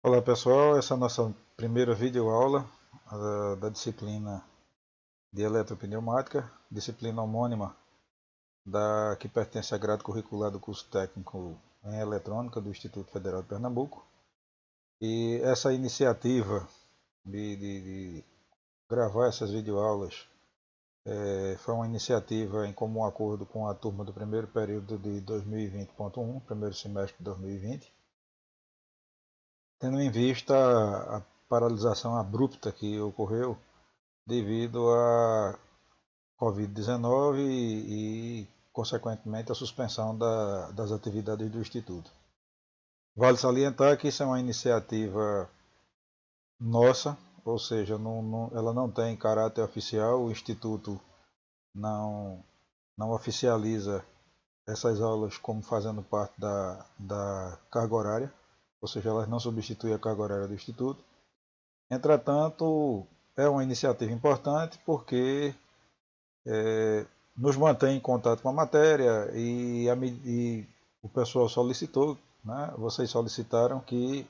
Olá pessoal, essa é a nossa primeira videoaula da disciplina de Eletropneumática, disciplina homônima que pertence à grade curricular do curso técnico em Eletrônica do Instituto Federal de Pernambuco. E essa iniciativa de gravar essas videoaulas foi uma iniciativa em comum acordo com a turma do primeiro período de 2020.1, primeiro semestre de 2020, tendo em vista a paralisação abrupta que ocorreu devido à Covid-19 consequentemente, a suspensão das atividades do Instituto. Vale salientar que isso é uma iniciativa nossa, ou seja, ela não tem caráter oficial, o Instituto não, não oficializa essas aulas como fazendo parte da carga horária, ou seja, elas não substituem a carga horária do Instituto. Entretanto, é uma iniciativa importante porque nos mantém em contato com a matéria e o pessoal solicitou, né, vocês solicitaram que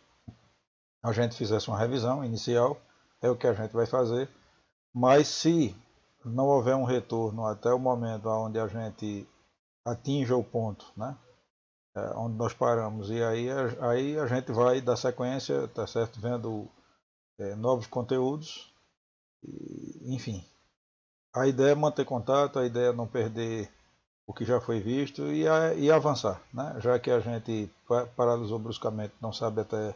a gente fizesse uma revisão inicial, é o que a gente vai fazer, mas se não houver um retorno até o momento onde a gente atinja o ponto, né, onde nós paramos, e aí a gente vai dar sequência, tá certo, vendo novos conteúdos, enfim. A ideia é manter contato, a ideia é não perder o que já foi visto e avançar, né? Já que a gente paralisou bruscamente, não sabe até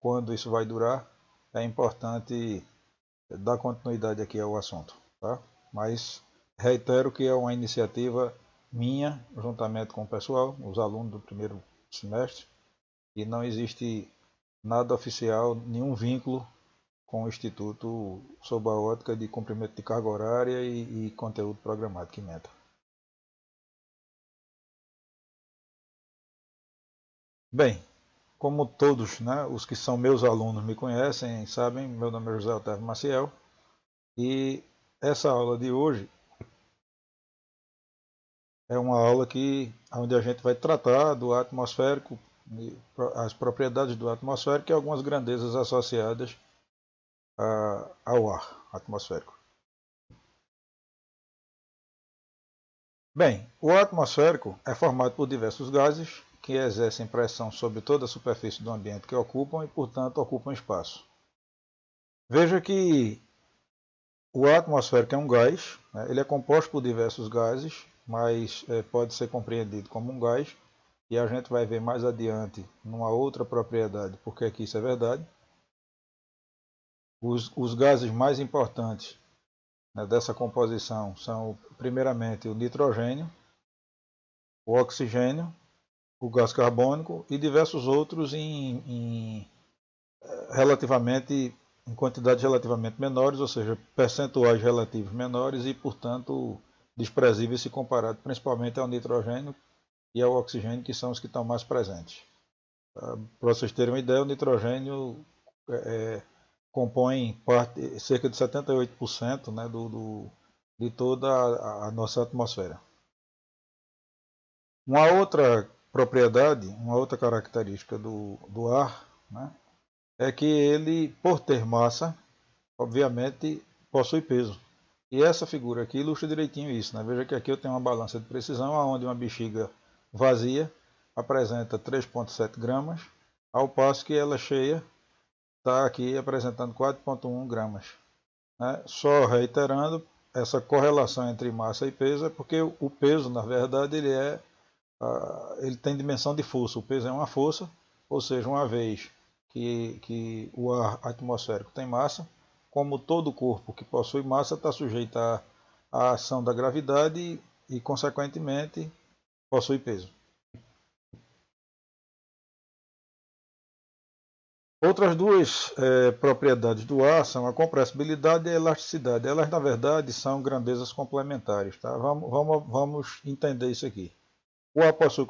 quando isso vai durar, é importante dar continuidade aqui ao assunto. Tá? Mas reitero que é uma iniciativa minha, juntamente com o pessoal, os alunos do primeiro semestre, e não existe nada oficial, nenhum vínculo com o Instituto sob a ótica de cumprimento de carga horária e conteúdo programático e meta. Bem, como todos, né, os que são meus alunos me conhecem, sabem, meu nome é José Otávio Maciel e essa aula de hoje é uma aula onde a gente vai tratar do atmosférico, as propriedades do atmosférico e algumas grandezas associadas ao ar atmosférico. Bem, o ar atmosférico é formado por diversos gases que exercem pressão sobre toda a superfície do ambiente que ocupam e, portanto, ocupam espaço. Veja que o ar atmosférico é um gás, né? Ele é composto por diversos gases, mas pode ser compreendido como um gás, e a gente vai ver mais adiante numa outra propriedade, porque aqui isso é verdade. Os gases mais importantes, né, dessa composição são, primeiramente, o nitrogênio, o oxigênio, o gás carbônico e diversos outros relativamente em quantidades relativamente menores, ou seja, percentuais relativos menores e, portanto, desprezíveis se comparado principalmente ao nitrogênio e ao oxigênio, que são os que estão mais presentes. Para vocês terem uma ideia, o nitrogênio compõe cerca de 78%, né, de toda a nossa atmosfera. Uma outra propriedade, uma outra característica do ar, né, é que ele, por ter massa, obviamente possui peso. E essa figura aqui ilustra direitinho isso. Né? Veja que aqui eu tenho uma balança de precisão, onde uma bexiga vazia apresenta 3,7 gramas, ao passo que ela cheia está aqui apresentando 4,1 gramas. Né? Só reiterando, essa correlação entre massa e peso é porque o peso, na verdade, ele tem dimensão de força. O peso é uma força, ou seja, uma vez que o ar atmosférico tem massa, como todo corpo que possui massa está sujeito à ação da gravidade e, consequentemente, possui peso. Outras duas propriedades do ar são a compressibilidade e a elasticidade. Elas, na verdade, são grandezas complementares. Tá? Vamos entender isso aqui. O ar possui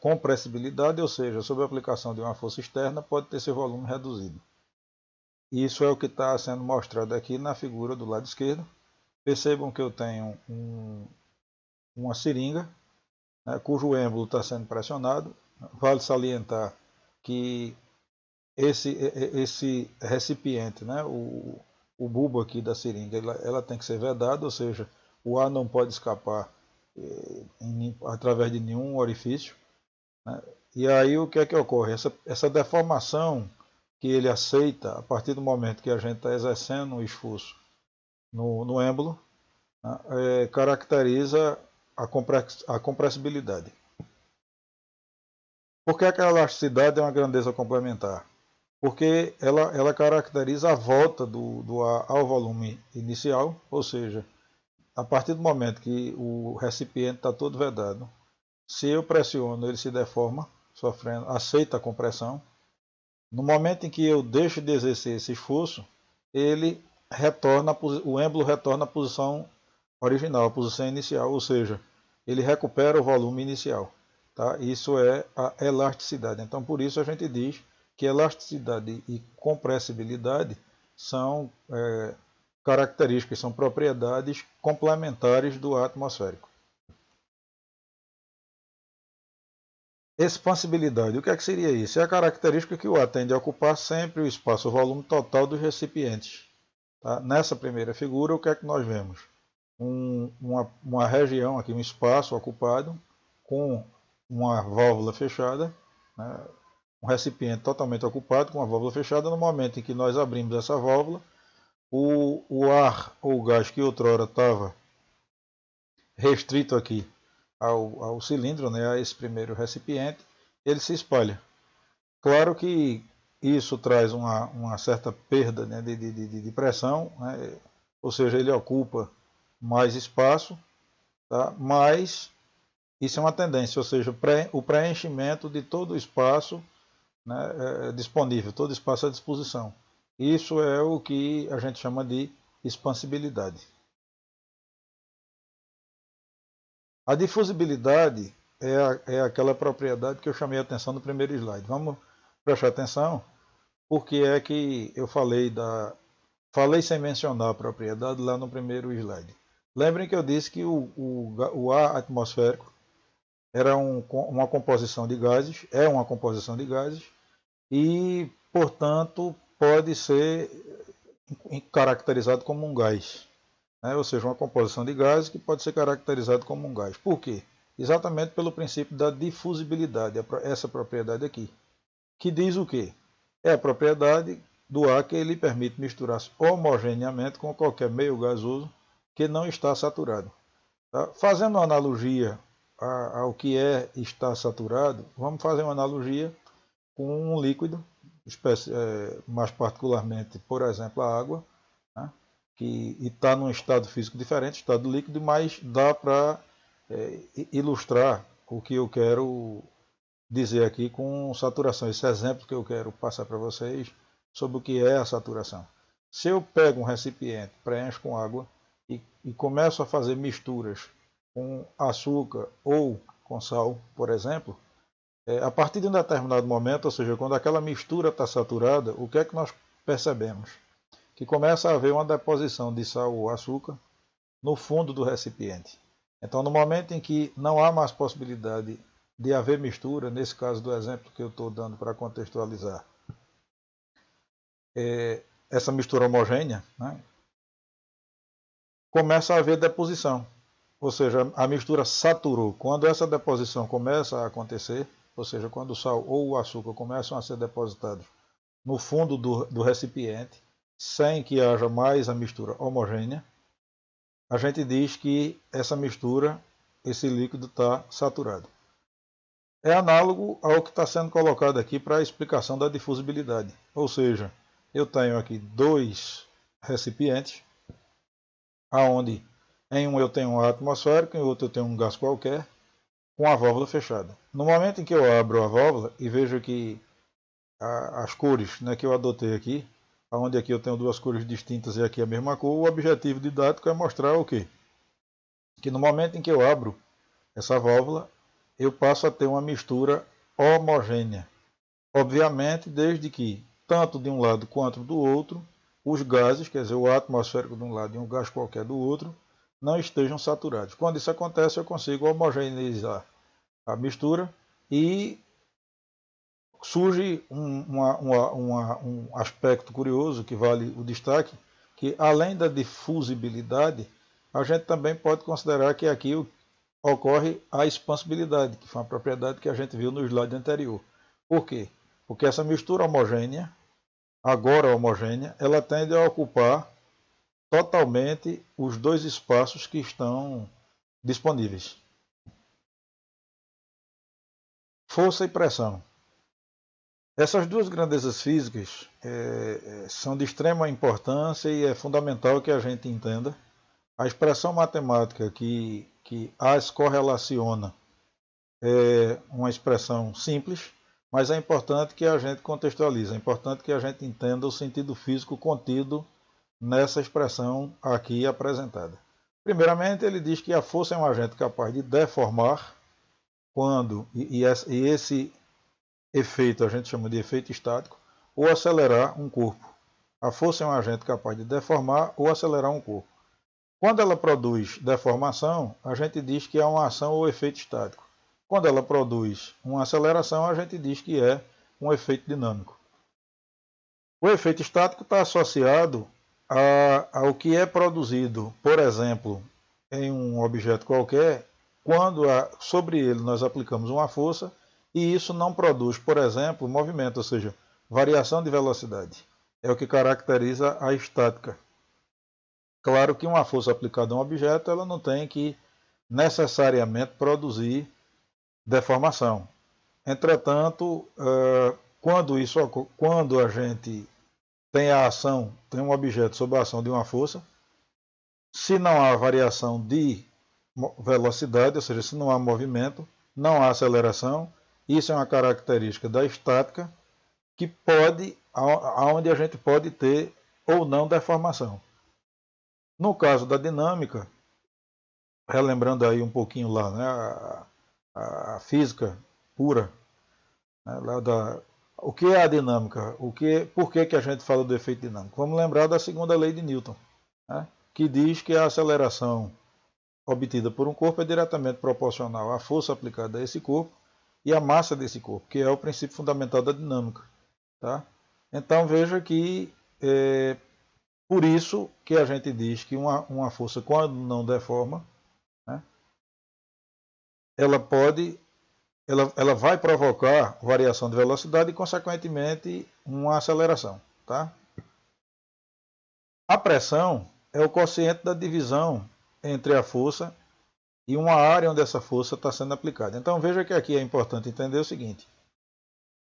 compressibilidade, ou seja, sob a aplicação de uma força externa, pode ter seu volume reduzido. Isso é o que está sendo mostrado aqui na figura do lado esquerdo. Percebam que eu tenho uma seringa, né, cujo êmbolo está sendo pressionado. Vale salientar que esse recipiente, né, o bulbo aqui da seringa, ela tem que ser vedada, ou seja, o ar não pode escapar através de nenhum orifício. Né? E aí o que é que ocorre? Essa deformação que ele aceita a partir do momento que a gente está exercendo um esforço no êmbolo, né, caracteriza a compressibilidade. Por que a elasticidade é uma grandeza complementar? Porque ela caracteriza a volta do ar ao volume inicial, ou seja, a partir do momento que o recipiente está todo vedado, se eu pressiono, ele se deforma, sofrendo, aceita a compressão. No momento em que eu deixo de exercer esse esforço, ele retorna, o êmbolo retorna à posição original, à posição inicial, ou seja, ele recupera o volume inicial. Tá? Isso é a elasticidade. Então, por isso a gente diz que elasticidade e compressibilidade são características, são propriedades complementares do ar atmosférico. Expansibilidade, o que é que seria isso? É a característica que o ar tende a ocupar sempre o espaço, o volume total dos recipientes. Tá? Nessa primeira figura, o que é que nós vemos? Uma região aqui, um espaço ocupado com uma válvula fechada, né? Um recipiente totalmente ocupado com uma válvula fechada. No momento em que nós abrimos essa válvula, o ar ou o gás que outrora estava restrito aqui ao cilindro, né, a esse primeiro recipiente, ele se espalha. Claro que isso traz uma certa perda, né, de pressão, né, ou seja, ele ocupa mais espaço, tá, mas isso é uma tendência, ou seja, o preenchimento de todo o espaço, né, disponível, todo o espaço à disposição. Isso é o que a gente chama de expansibilidade. A difusibilidade é aquela propriedade que eu chamei a atenção no primeiro slide. Vamos prestar atenção, porque é que eu falei sem mencionar a propriedade lá no primeiro slide. Lembrem que eu disse que o ar atmosférico era uma composição de gases, é uma composição de gases, e, portanto, pode ser caracterizado como um gás. Né? Ou seja, uma composição de gases que pode ser caracterizado como um gás. Por quê? Exatamente pelo princípio da difusibilidade, essa propriedade aqui. Que diz o quê? É a propriedade do ar que ele permite misturar-se homogeneamente com qualquer meio gasoso que não está saturado. Tá? Fazendo uma analogia ao que é estar saturado, vamos fazer uma analogia com um líquido, mais particularmente, por exemplo, a água, né? Que está num estado físico diferente, estado líquido, mas dá para ilustrar o que eu quero dizer aqui com saturação. Esse exemplo que eu quero passar para vocês sobre o que é a saturação. Se eu pego um recipiente, preencho com água e começo a fazer misturas com açúcar ou com sal, por exemplo, a partir de um determinado momento, ou seja, quando aquela mistura está saturada, o que é que nós percebemos? Que começa a haver uma deposição de sal ou açúcar no fundo do recipiente. Então, no momento em que não há mais possibilidade de haver mistura, nesse caso do exemplo que eu estou dando para contextualizar, essa mistura homogênea, né, começa a haver deposição. Ou seja, a mistura saturou. Quando essa deposição começa a acontecer, ou seja, quando o sal ou o açúcar começam a ser depositados no fundo do recipiente, sem que haja mais a mistura homogênea, a gente diz que essa mistura, esse líquido está saturado. É análogo ao que está sendo colocado aqui para a explicação da difusibilidade. Ou seja, eu tenho aqui dois recipientes, aonde em um eu tenho um ar atmosférico, em outro eu tenho um gás qualquer, com a válvula fechada. No momento em que eu abro a válvula e vejo que as cores, né, que eu adotei aqui, onde aqui eu tenho duas cores distintas e aqui a mesma cor, o objetivo didático é mostrar o quê? Que no momento em que eu abro essa válvula, eu passo a ter uma mistura homogênea. Obviamente, desde que, tanto de um lado quanto do outro, os gases, quer dizer, o ar atmosférico de um lado e um gás qualquer do outro, não estejam saturados. Quando isso acontece, eu consigo homogeneizar a mistura e surge um aspecto curioso que vale o destaque, que além da difusibilidade, a gente também pode considerar que aqui ocorre a expansibilidade, que foi uma propriedade que a gente viu no slide anterior. Por quê? Porque essa mistura homogênea, agora homogênea, ela tende a ocupar totalmente os dois espaços que estão disponíveis. Força e pressão. Essas duas grandezas físicas são de extrema importância e é fundamental que a gente entenda. A expressão matemática que as correlaciona é uma expressão simples, mas é importante que a gente contextualize, é importante que a gente entenda o sentido físico contido nessa expressão aqui apresentada. Primeiramente, ele diz que a força é um agente capaz de deformar quando, e esse efeito a gente chama de efeito estático, ou acelerar um corpo. A força é um agente capaz de deformar ou acelerar um corpo. Quando ela produz deformação, a gente diz que é uma ação ou efeito estático. Quando ela produz uma aceleração, a gente diz que é um efeito dinâmico. O efeito estático está associado ao que é produzido, por exemplo, em um objeto qualquer, quando sobre ele nós aplicamos uma força e isso não produz, por exemplo, movimento, ou seja, variação de velocidade. É o que caracteriza a estática. Claro que uma força aplicada a um objeto ela não tem que necessariamente produzir deformação. Entretanto, quando a gente tem a ação, tem um objeto sob a ação de uma força, se não há variação de velocidade, ou seja, se não há movimento, não há aceleração, isso é uma característica da estática que pode, aonde a gente pode ter ou não deformação. No caso da dinâmica, relembrando aí um pouquinho lá, né, a física pura, né, o que é a dinâmica? Por que a gente fala do efeito dinâmico? Vamos lembrar da segunda lei de Newton, né, que diz que a aceleração obtida por um corpo é diretamente proporcional à força aplicada a esse corpo e à massa desse corpo, que é o princípio fundamental da dinâmica. Tá? Então veja que por isso que a gente diz que uma força, quando não deforma, né, ela vai provocar variação de velocidade e, consequentemente, uma aceleração. Tá? A pressão é o quociente da divisão entre a força e uma área onde essa força está sendo aplicada. Então veja que aqui é importante entender o seguinte.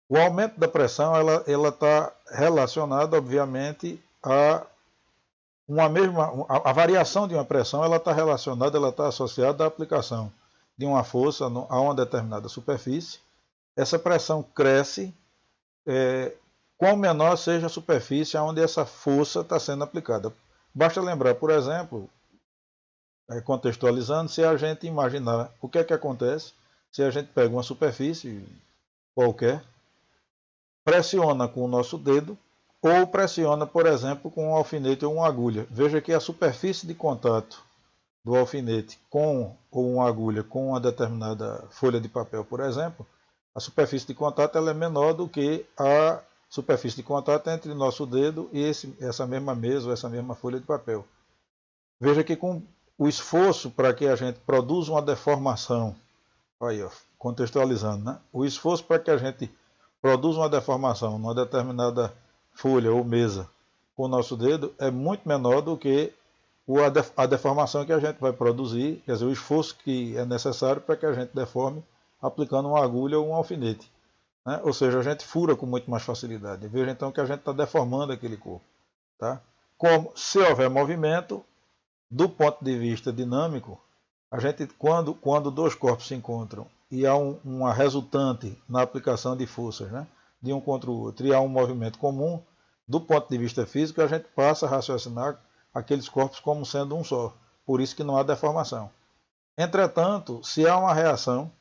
O aumento da pressão ela está relacionada, obviamente, a variação de uma pressão ela está relacionada, ela está associada à aplicação de uma força a uma determinada superfície. Essa pressão cresce quão menor seja a superfície onde essa força está sendo aplicada. Basta lembrar, por exemplo, contextualizando, se a gente imaginar o que é que acontece se a gente pega uma superfície qualquer, pressiona com o nosso dedo ou pressiona, por exemplo, com um alfinete ou uma agulha. Veja que a superfície de contato do alfinete ou uma agulha com uma determinada folha de papel, por exemplo, a superfície de contato ela é menor do que a superfície de contato entre nosso dedo e essa mesma mesa ou essa mesma folha de papel. Veja que com o esforço para que a gente produza uma deformação, aí, ó, contextualizando, né? O esforço para que a gente produza uma deformação numa determinada folha ou mesa com o nosso dedo é muito menor do que a deformação que a gente vai produzir, quer dizer, o esforço que é necessário para que a gente deforme aplicando uma agulha ou um alfinete. Né? Ou seja, a gente fura com muito mais facilidade. Veja então que a gente está deformando aquele corpo. Tá? Como se houver movimento, do ponto de vista dinâmico, a gente, quando dois corpos se encontram e há uma resultante na aplicação de forças, né, de um contra o outro, e há um movimento comum, do ponto de vista físico, a gente passa a raciocinar aqueles corpos como sendo um só. Por isso que não há deformação. Entretanto, se há uma reação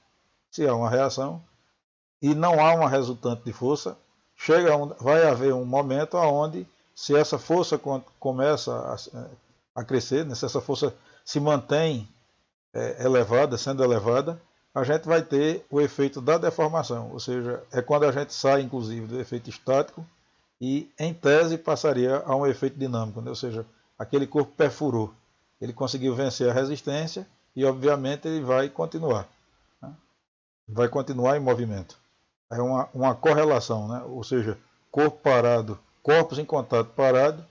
e não há uma resultante de força, vai haver um momento onde, se essa força começa a crescer, né, se essa força se mantém sendo elevada, a gente vai ter o efeito da deformação, ou seja, é quando a gente sai, inclusive, do efeito estático e, em tese, passaria a um efeito dinâmico, né? Ou seja, aquele corpo perfurou, ele conseguiu vencer a resistência e, obviamente, ele vai continuar, né? Vai continuar em movimento. É uma correlação, né? Ou seja, corpo parado, corpos em contato parado,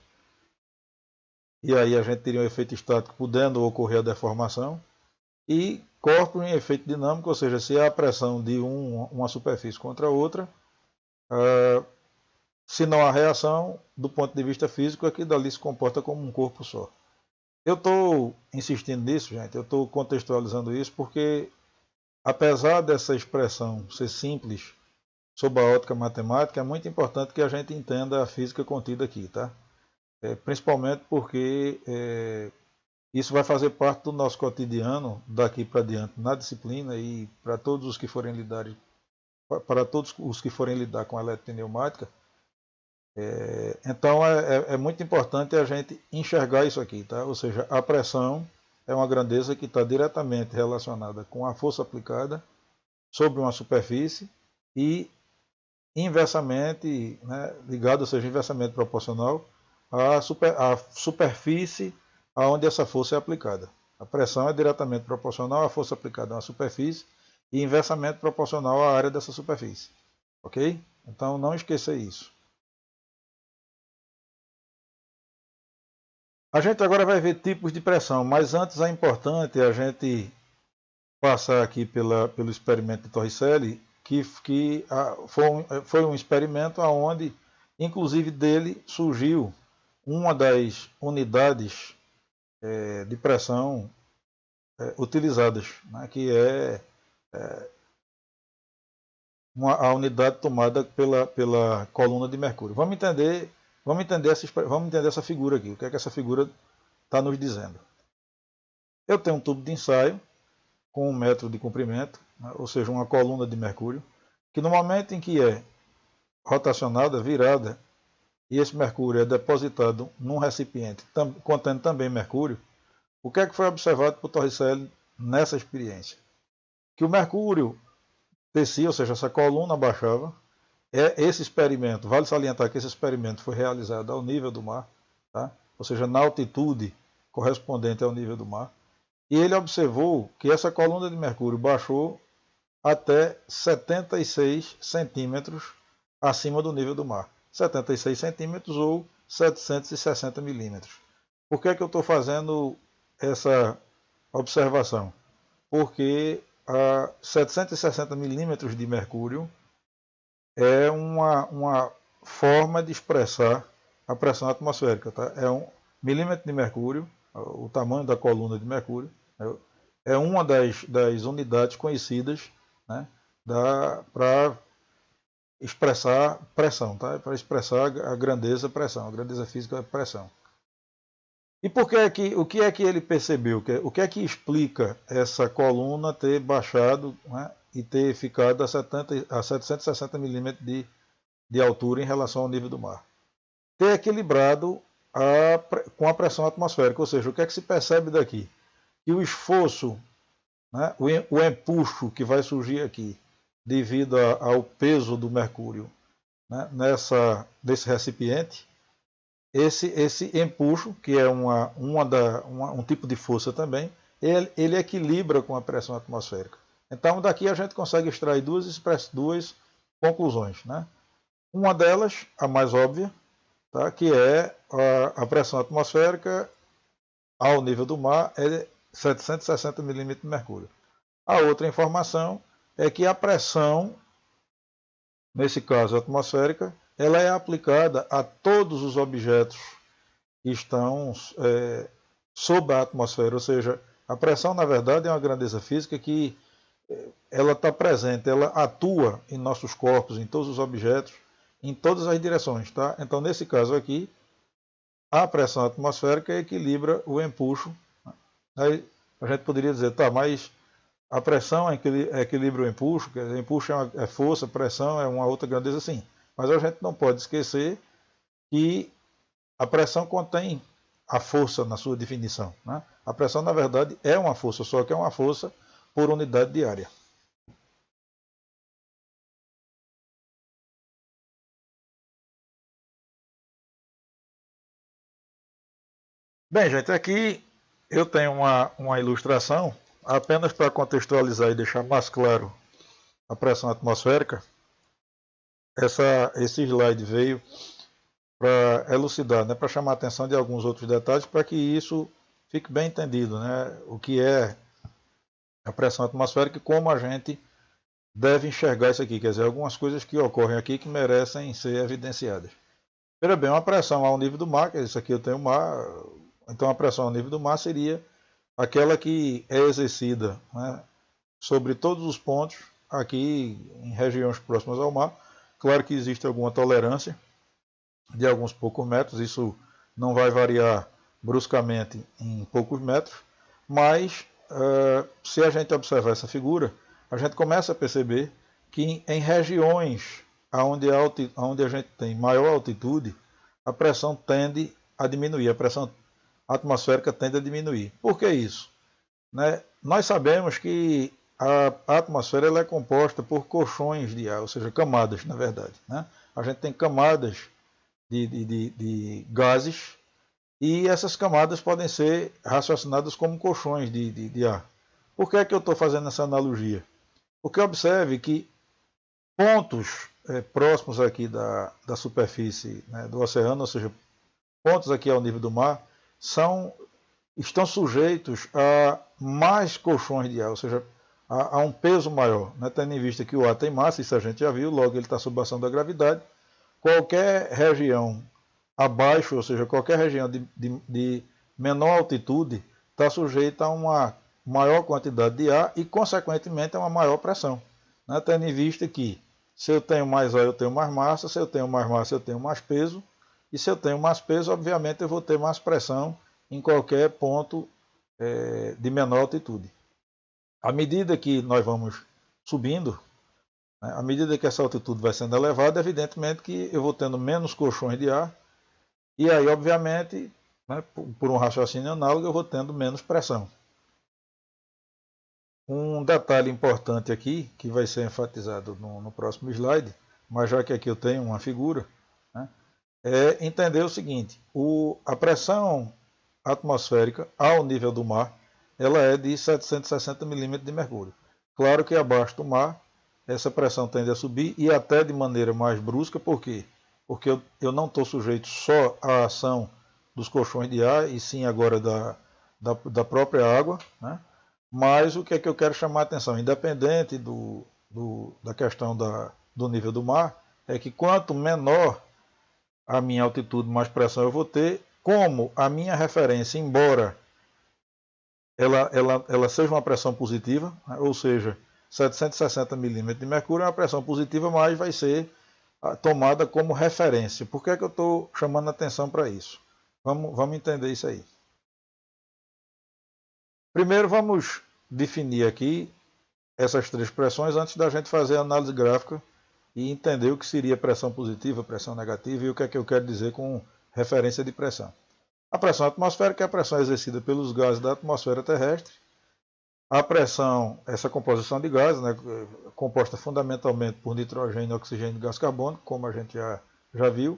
e aí a gente teria um efeito estático podendo ocorrer a deformação, e corpos em efeito dinâmico, ou seja, se há pressão de uma superfície contra a outra, se não há reação, do ponto de vista físico, aquilo dali se comporta como um corpo só. Eu estou insistindo nisso, gente, eu estou contextualizando isso porque, apesar dessa expressão ser simples sob a ótica matemática, é muito importante que a gente entenda a física contida aqui, tá? Principalmente porque isso vai fazer parte do nosso cotidiano daqui para diante na disciplina e para todos os que forem lidar com a eletropneumática. Então é muito importante a gente enxergar isso aqui, tá? Ou seja, a pressão é uma grandeza que está diretamente relacionada com a força aplicada sobre uma superfície e inversamente, né, ligado, ou seja, inversamente proporcional à superfície aonde essa força é aplicada. A pressão é diretamente proporcional à força aplicada a uma superfície e inversamente proporcional à área dessa superfície. Ok? Então não esqueça isso. A gente agora vai ver tipos de pressão, mas antes é importante a gente passar aqui pelo experimento de Torricelli, que foi um experimento onde, inclusive, dele surgiu uma das unidades de pressão utilizadas, né, que é a unidade tomada pela coluna de mercúrio. Vamos entender essa figura aqui, o que é que essa figura está nos dizendo. Eu tenho um tubo de ensaio com 1 metro de comprimento, né, ou seja, uma coluna de mercúrio, que no momento em que é rotacionada, virada, e esse mercúrio é depositado num recipiente contendo também mercúrio, o que é que foi observado por Torricelli nessa experiência? Que o mercúrio descia, ou seja, essa coluna baixava. Esse experimento, vale salientar que esse experimento foi realizado ao nível do mar, tá? Ou seja, na altitude correspondente ao nível do mar. E ele observou que essa coluna de mercúrio baixou até 76 centímetros acima do nível do mar. 76 centímetros ou 760 milímetros. Por que é que eu estou fazendo essa observação? Porque a 760 milímetros de mercúrio é uma forma de expressar a pressão atmosférica. Tá? É 1 milímetro de mercúrio, o tamanho da coluna de mercúrio, é uma das unidades conhecidas, né, para expressar pressão, tá? Para expressar a grandeza física da pressão. E o que é que ele percebeu? O que é que explica essa coluna ter baixado, né, e ter ficado a 760 milímetros de altura em relação ao nível do mar? Ter equilibrado com a pressão atmosférica, ou seja, o que é que se percebe daqui? Que o esforço, né, o empuxo que vai surgir aqui, devido ao peso do mercúrio, né, nesse recipiente, esse empuxo, que é um tipo de força também, ele equilibra com a pressão atmosférica. Então, daqui a gente consegue extrair duas conclusões. Né? Uma delas, a mais óbvia, tá? Que é a pressão atmosférica ao nível do mar é 760 milímetros de mercúrio. A outra informação é que a pressão, nesse caso atmosférica, ela é aplicada a todos os objetos que estão sob a atmosfera, ou seja, a pressão, na verdade, é uma grandeza física que ela está presente, ela atua em nossos corpos, em todos os objetos, em todas as direções. Tá? Então, nesse caso aqui, a pressão atmosférica equilibra o empuxo. Aí a gente poderia dizer, tá, mas a pressão equilibra o empuxo, que o empuxo é força, pressão é uma outra grandeza, sim. Mas a gente não pode esquecer que a pressão contém a força na sua definição. Né? A pressão, na verdade, é uma força, só que é uma força por unidade de área. Bem, gente, aqui eu tenho uma ilustração apenas para contextualizar e deixar mais claro a pressão atmosférica. Esse slide veio para elucidar, né, para chamar a atenção de alguns outros detalhes, para que isso fique bem entendido, né, o que é a pressão atmosférica e como a gente deve enxergar isso aqui, quer dizer, algumas coisas que ocorrem aqui que merecem ser evidenciadas. Veja bem, uma pressão ao nível do mar, que isso aqui eu tenho mar, então a pressão ao nível do mar seria aquela que é exercida, né, sobre todos os pontos aqui em regiões próximas ao mar. Claro que existe alguma tolerância de alguns poucos metros, isso não vai variar bruscamente em poucos metros, mas se a gente observar essa figura, a gente começa a perceber que em regiões onde a gente tem maior altitude, a pressão tende a diminuir, a pressão atmosférica tende a diminuir. Por que isso? Né? Nós sabemos que a atmosfera ela é composta por colchões de ar, ou seja, camadas, na verdade. Né? A gente tem camadas de gases e essas camadas podem ser raciocinadas como colchões de ar. Por que é que eu estou fazendo essa analogia? Porque observe que pontos próximos aqui da superfície, né, do oceano, ou seja, pontos aqui ao nível do mar, estão sujeitos a mais colchões de ar, ou seja, a um peso maior, né? Tendo em vista que o ar tem massa, isso a gente já viu, logo ele está sob a ação da gravidade. Qualquer região abaixo, ou seja, qualquer região de menor altitude, está sujeita a uma maior quantidade de ar e, consequentemente, a uma maior pressão. Né? Tendo em vista que se eu tenho mais ar, eu tenho mais massa, se eu tenho mais massa, eu tenho mais peso, e se eu tenho mais peso, obviamente, eu vou ter mais pressão em qualquer ponto de menor altitude. À medida que nós vamos subindo, né, à medida que essa altitude vai sendo elevada, evidentemente que eu vou tendo menos colchões de ar, e aí, obviamente, né, por um raciocínio análogo, eu vou tendo menos pressão. Um detalhe importante aqui, que vai ser enfatizado no próximo slide, mas já que aqui eu tenho uma figura, né, é entender o seguinte: a pressão atmosférica ao nível do mar, ela é de 760 milímetros de mercúrio. Claro que abaixo do mar, essa pressão tende a subir e até de maneira mais brusca, por quê? Porque eu não estou sujeito só à ação dos colchões de ar, e sim agora da própria água, né? Mas o que é que eu quero chamar a atenção, independente da questão do nível do mar, é que quanto menor a minha altitude, mais pressão eu vou ter, como a minha referência, embora ela seja uma pressão positiva, né, ou seja, 760 milímetros de mercúrio é uma pressão positiva, mas vai ser tomada como referência. Por que é que eu estou chamando a atenção para isso? Vamos entender isso aí. Primeiro vamos definir aqui essas três pressões antes da gente fazer a análise gráfica e entender o que seria pressão positiva, pressão negativa e o que é que eu quero dizer com referência de pressão. A pressão atmosférica é a pressão exercida pelos gases da atmosfera terrestre. A pressão, essa composição de gases, né, composta fundamentalmente por nitrogênio, oxigênio e gás carbônico, como a gente já viu.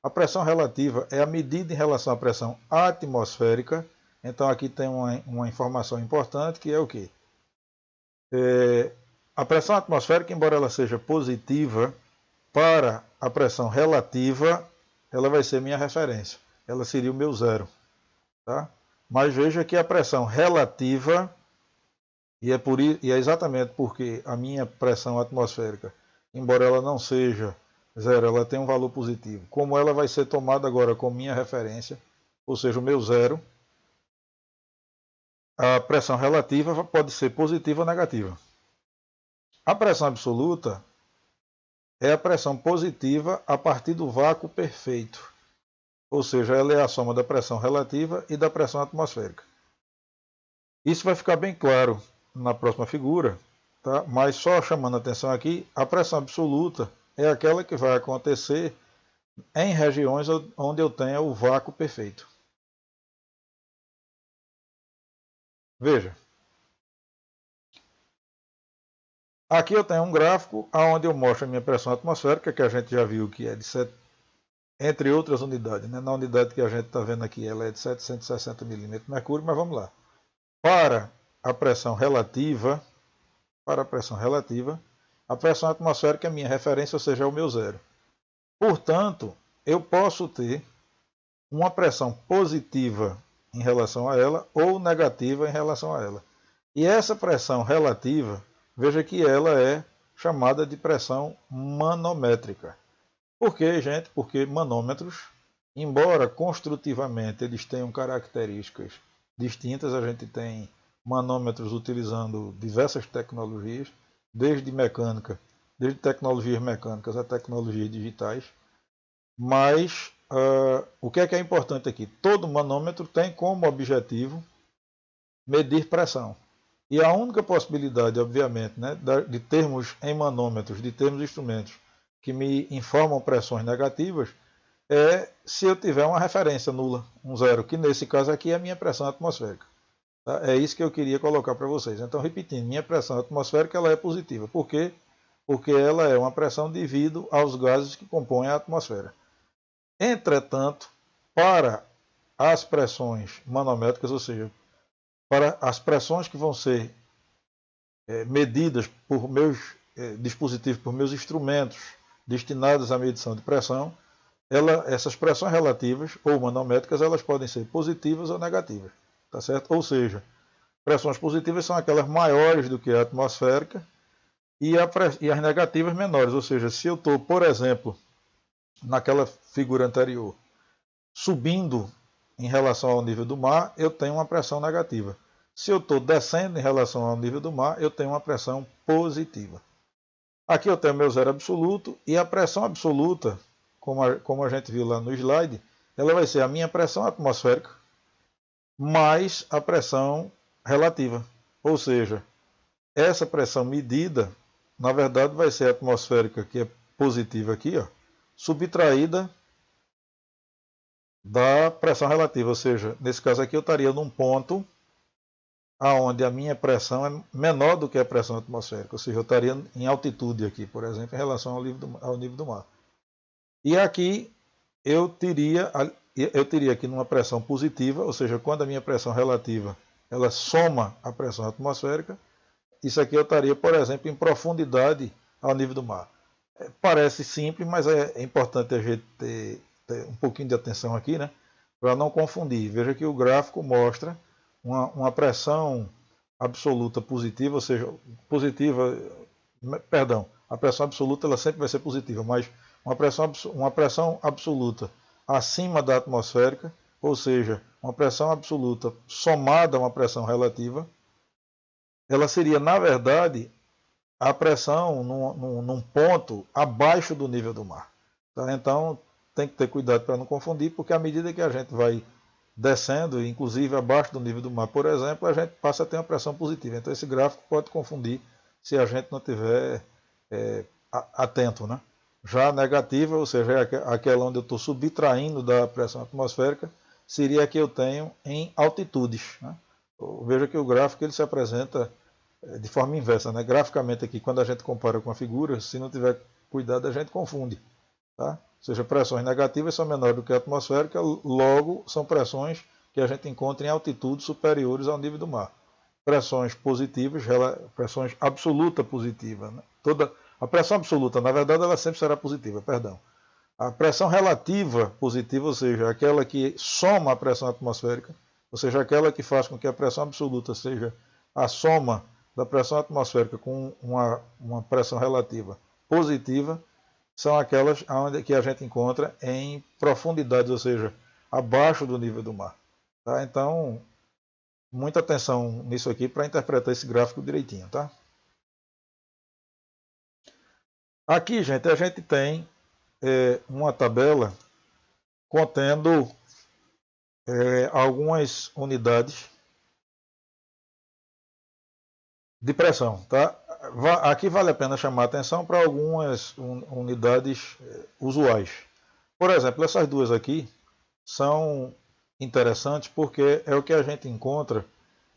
A pressão relativa é a medida em relação à pressão atmosférica. Então aqui tem uma informação importante que é o quê? A pressão atmosférica, embora ela seja positiva, para a pressão relativa, ela vai ser minha referência. Ela seria o meu zero. Tá? Mas veja que a pressão relativa, e é exatamente porque a minha pressão atmosférica, embora ela não seja zero, ela tem um valor positivo. Como ela vai ser tomada agora como minha referência, ou seja, o meu zero, a pressão relativa pode ser positiva ou negativa. A pressão absoluta é a pressão positiva a partir do vácuo perfeito. Ou seja, ela é a soma da pressão relativa e da pressão atmosférica. Isso vai ficar bem claro na próxima figura, tá? Mas só chamando a atenção aqui, a pressão absoluta é aquela que vai acontecer em regiões onde eu tenha o vácuo perfeito. Veja, aqui eu tenho um gráfico onde eu mostro a minha pressão atmosférica, que a gente já viu que é de entre outras unidades. Né? Na unidade que a gente está vendo aqui, ela é de 760 milímetros de mercúrio, mas vamos lá. Para a pressão relativa, a pressão atmosférica é a minha referência, ou seja, é o meu zero. Portanto, eu posso ter uma pressão positiva em relação a ela ou negativa em relação a ela. E essa pressão relativa, veja que ela é chamada de pressão manométrica. Por quê, gente? Porque manômetros, embora construtivamente eles tenham características distintas, a gente tem manômetros utilizando diversas tecnologias, desde mecânica, desde tecnologias mecânicas a tecnologias digitais, mas o que é importante aqui? Todo manômetro tem como objetivo medir pressão. E a única possibilidade, obviamente, né, de termos em manômetros, de termos instrumentos que me informam pressões negativas, é se eu tiver uma referência nula, um zero, que nesse caso aqui é a minha pressão atmosférica. Tá? É isso que eu queria colocar para vocês. Então, repetindo, minha pressão atmosférica ela é positiva. Por quê? Porque ela é uma pressão devido aos gases que compõem a atmosfera. Entretanto, para as pressões manométricas, ou seja, para as pressões que vão ser medidas por meus dispositivos, por meus instrumentos destinados à medição de pressão, essas pressões relativas ou manométricas elas podem ser positivas ou negativas, tá certo? Ou seja, pressões positivas são aquelas maiores do que a atmosférica e as negativas menores, ou seja, se eu estou, por exemplo, naquela figura anterior, subindo em relação ao nível do mar, eu tenho uma pressão negativa. Se eu estou descendo em relação ao nível do mar, eu tenho uma pressão positiva. Aqui eu tenho meu zero absoluto e a pressão absoluta, como a gente viu lá no slide, ela vai ser a minha pressão atmosférica mais a pressão relativa. Ou seja, essa pressão medida, na verdade, vai ser a atmosférica, que é positiva aqui, ó, subtraída da pressão relativa. Ou seja, nesse caso aqui eu estaria num ponto onde a minha pressão é menor do que a pressão atmosférica. Ou seja, eu estaria em altitude aqui, por exemplo, em relação ao nível do mar. E aqui eu teria aqui numa pressão positiva, ou seja, quando a minha pressão relativa ela soma a pressão atmosférica, isso aqui eu estaria, por exemplo, em profundidade ao nível do mar. Parece simples, mas é importante a gente ter um pouquinho de atenção aqui, né? Para não confundir. Veja que o gráfico mostra uma pressão absoluta positiva, ou seja, a pressão absoluta ela sempre vai ser positiva, mas uma pressão absoluta acima da atmosférica, ou seja, uma pressão absoluta somada a uma pressão relativa, ela seria, na verdade, a pressão num ponto abaixo do nível do mar. Tá? Então, tem que ter cuidado para não confundir, porque à medida que a gente vai descendo, inclusive abaixo do nível do mar, por exemplo, a gente passa a ter uma pressão positiva. Então, esse gráfico pode confundir se a gente não estiver atento. Né? Já a negativa, ou seja, aquela onde eu estou subtraindo da pressão atmosférica, seria a que eu tenho em altitudes. Né? Veja que o gráfico ele se apresenta de forma inversa. Né? Graficamente aqui, quando a gente compara com a figura, se não tiver cuidado, a gente confunde. Tá? Ou seja, pressões negativas são menores do que a atmosférica, logo são pressões que a gente encontra em altitudes superiores ao nível do mar. Pressões positivas, pressões absoluta positiva. Né? A pressão absoluta, na verdade, ela sempre será positiva, perdão. A pressão relativa positiva, ou seja, aquela que soma a pressão atmosférica, ou seja, aquela que faz com que a pressão absoluta seja a soma da pressão atmosférica com uma pressão relativa positiva, são aquelas que a gente encontra em profundidades, ou seja, abaixo do nível do mar. Tá? Então, muita atenção nisso aqui para interpretar esse gráfico direitinho. Tá? Aqui, gente, a gente tem uma tabela contendo algumas unidades de pressão. Tá? Aqui vale a pena chamar a atenção para algumas unidades usuais. Por exemplo, essas duas aqui são interessantes porque é o que a gente encontra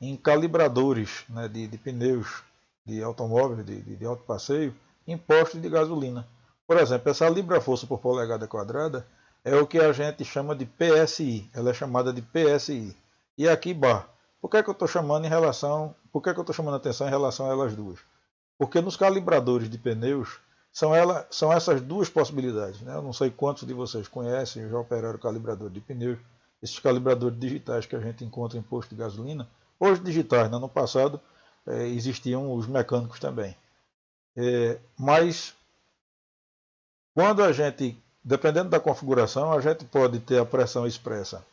em calibradores, né, de pneus de automóvel, de alto passeio, em postos de gasolina. Por exemplo, essa libra-força por polegada quadrada é o que a gente chama de PSI. Ela é chamada de PSI. E aqui bar. Por que, é que eu estou chamando Por que, é que eu estou chamando atenção em relação a elas duas? Porque nos calibradores de pneus são essas duas possibilidades. Né? Eu não sei quantos de vocês conhecem, já operaram calibrador de pneus, esses calibradores digitais que a gente encontra em posto de gasolina, hoje digitais, né? No passado existiam os mecânicos também. Mas quando a gente, dependendo da configuração, a gente pode ter a pressão expressa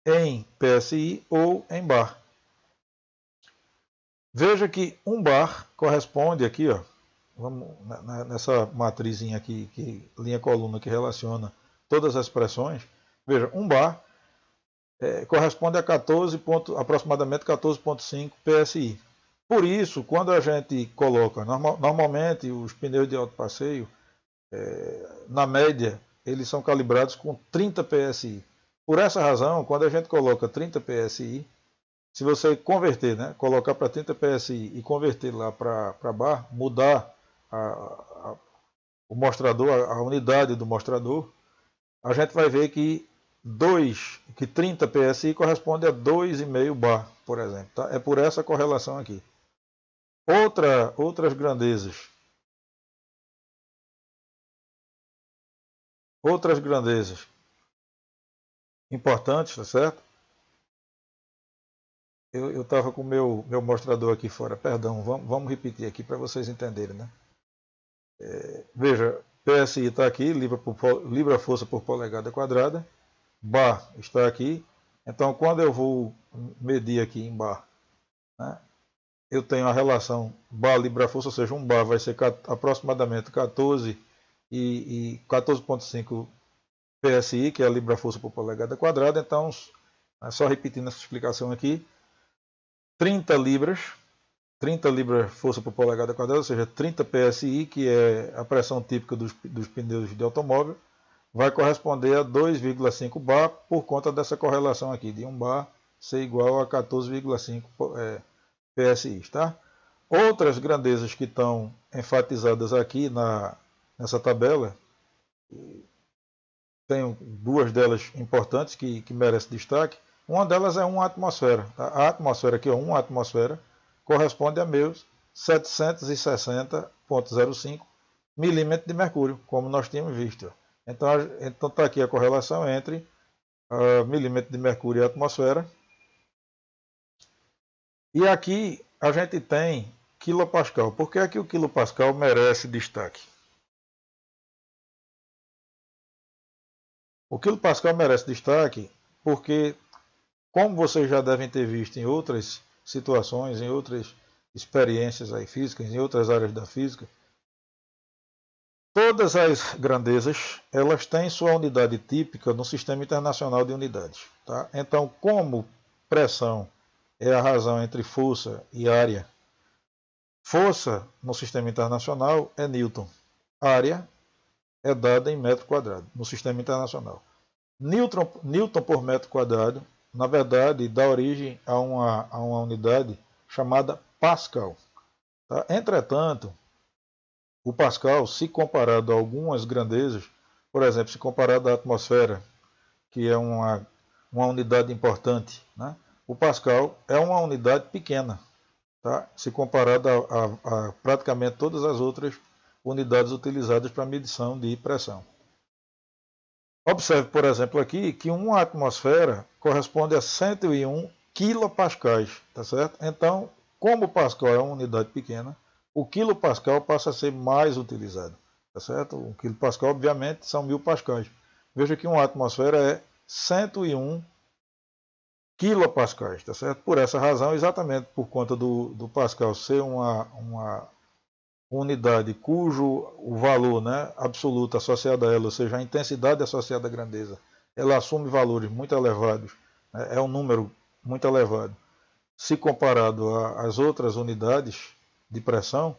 em PSI ou em bar. Veja que 1 bar corresponde aqui, ó, vamos nessa matrizinha aqui, linha coluna que relaciona todas as pressões. Veja, 1 bar corresponde a aproximadamente 14,5 PSI. Por isso, quando a gente coloca, normalmente os pneus de alto passeio, na média, eles são calibrados com 30 PSI. Por essa razão, quando a gente coloca 30 PSI, se você converter, né, colocar para 30 PSI e converter lá para bar, mudar o mostrador, a unidade do mostrador, a gente vai ver que 30 PSI corresponde a 2,5 bar, por exemplo. Tá? É por essa correlação aqui. Outras grandezas. Outras grandezas importantes, tá certo? Eu estava com o meu mostrador aqui fora, perdão, vamos repetir aqui para vocês entenderem, né? Veja, PSI está aqui, libra-força por polegada quadrada, bar está aqui, então quando eu vou medir aqui em bar, né, eu tenho a relação bar-libra-força, ou seja, um bar vai ser aproximadamente 14,5 PSI, que é a libra-força por polegada quadrada, então, só repetindo essa explicação aqui, 30 libras força por polegada quadrada, ou seja, 30 PSI, que é a pressão típica dos pneus de automóvel, vai corresponder a 2,5 bar por conta dessa correlação aqui, de 1 bar ser igual a 14,5 PSI. Tá? Outras grandezas que estão enfatizadas aqui nessa tabela, tenho duas delas importantes que merecem destaque. Uma delas é 1 atmosfera. Tá? A atmosfera aqui, 1 atmosfera, corresponde a meus 760,05 milímetros de mercúrio, como nós tínhamos visto. Então está aqui a correlação entre milímetro de mercúrio e a atmosfera. E aqui a gente tem quilopascal. Por que é que o quilopascal merece destaque? O quilopascal merece destaque porque, como vocês já devem ter visto em outras situações, em outras experiências aí físicas, em outras áreas da física, todas as grandezas elas têm sua unidade típica no Sistema Internacional de Unidades. Tá? Então, como pressão é a razão entre força e área, força no Sistema Internacional é Newton, área é dada em metro quadrado no Sistema Internacional. Newton por metro quadrado, na verdade, dá origem a uma unidade chamada Pascal. Tá? Entretanto, o Pascal, se comparado a algumas grandezas, por exemplo, se comparado à atmosfera, que é uma unidade importante, né? O Pascal é uma unidade pequena, tá? Se comparado a praticamente todas as outras unidades utilizadas para medição de pressão. Observe, por exemplo, aqui que uma atmosfera corresponde a 101 quilopascais, tá certo? Então, como o Pascal é uma unidade pequena, o quilopascal passa a ser mais utilizado, tá certo? O quilopascal, obviamente, são 1000 pascais. Veja que uma atmosfera é 101 quilopascais, tá certo? Por essa razão, exatamente por conta do Pascal ser uma unidade cujo o valor, né, absoluto associado a ela, ou seja, a intensidade associada à grandeza, ela assume valores muito elevados, né, é um número muito elevado. Se comparado às outras unidades de pressão,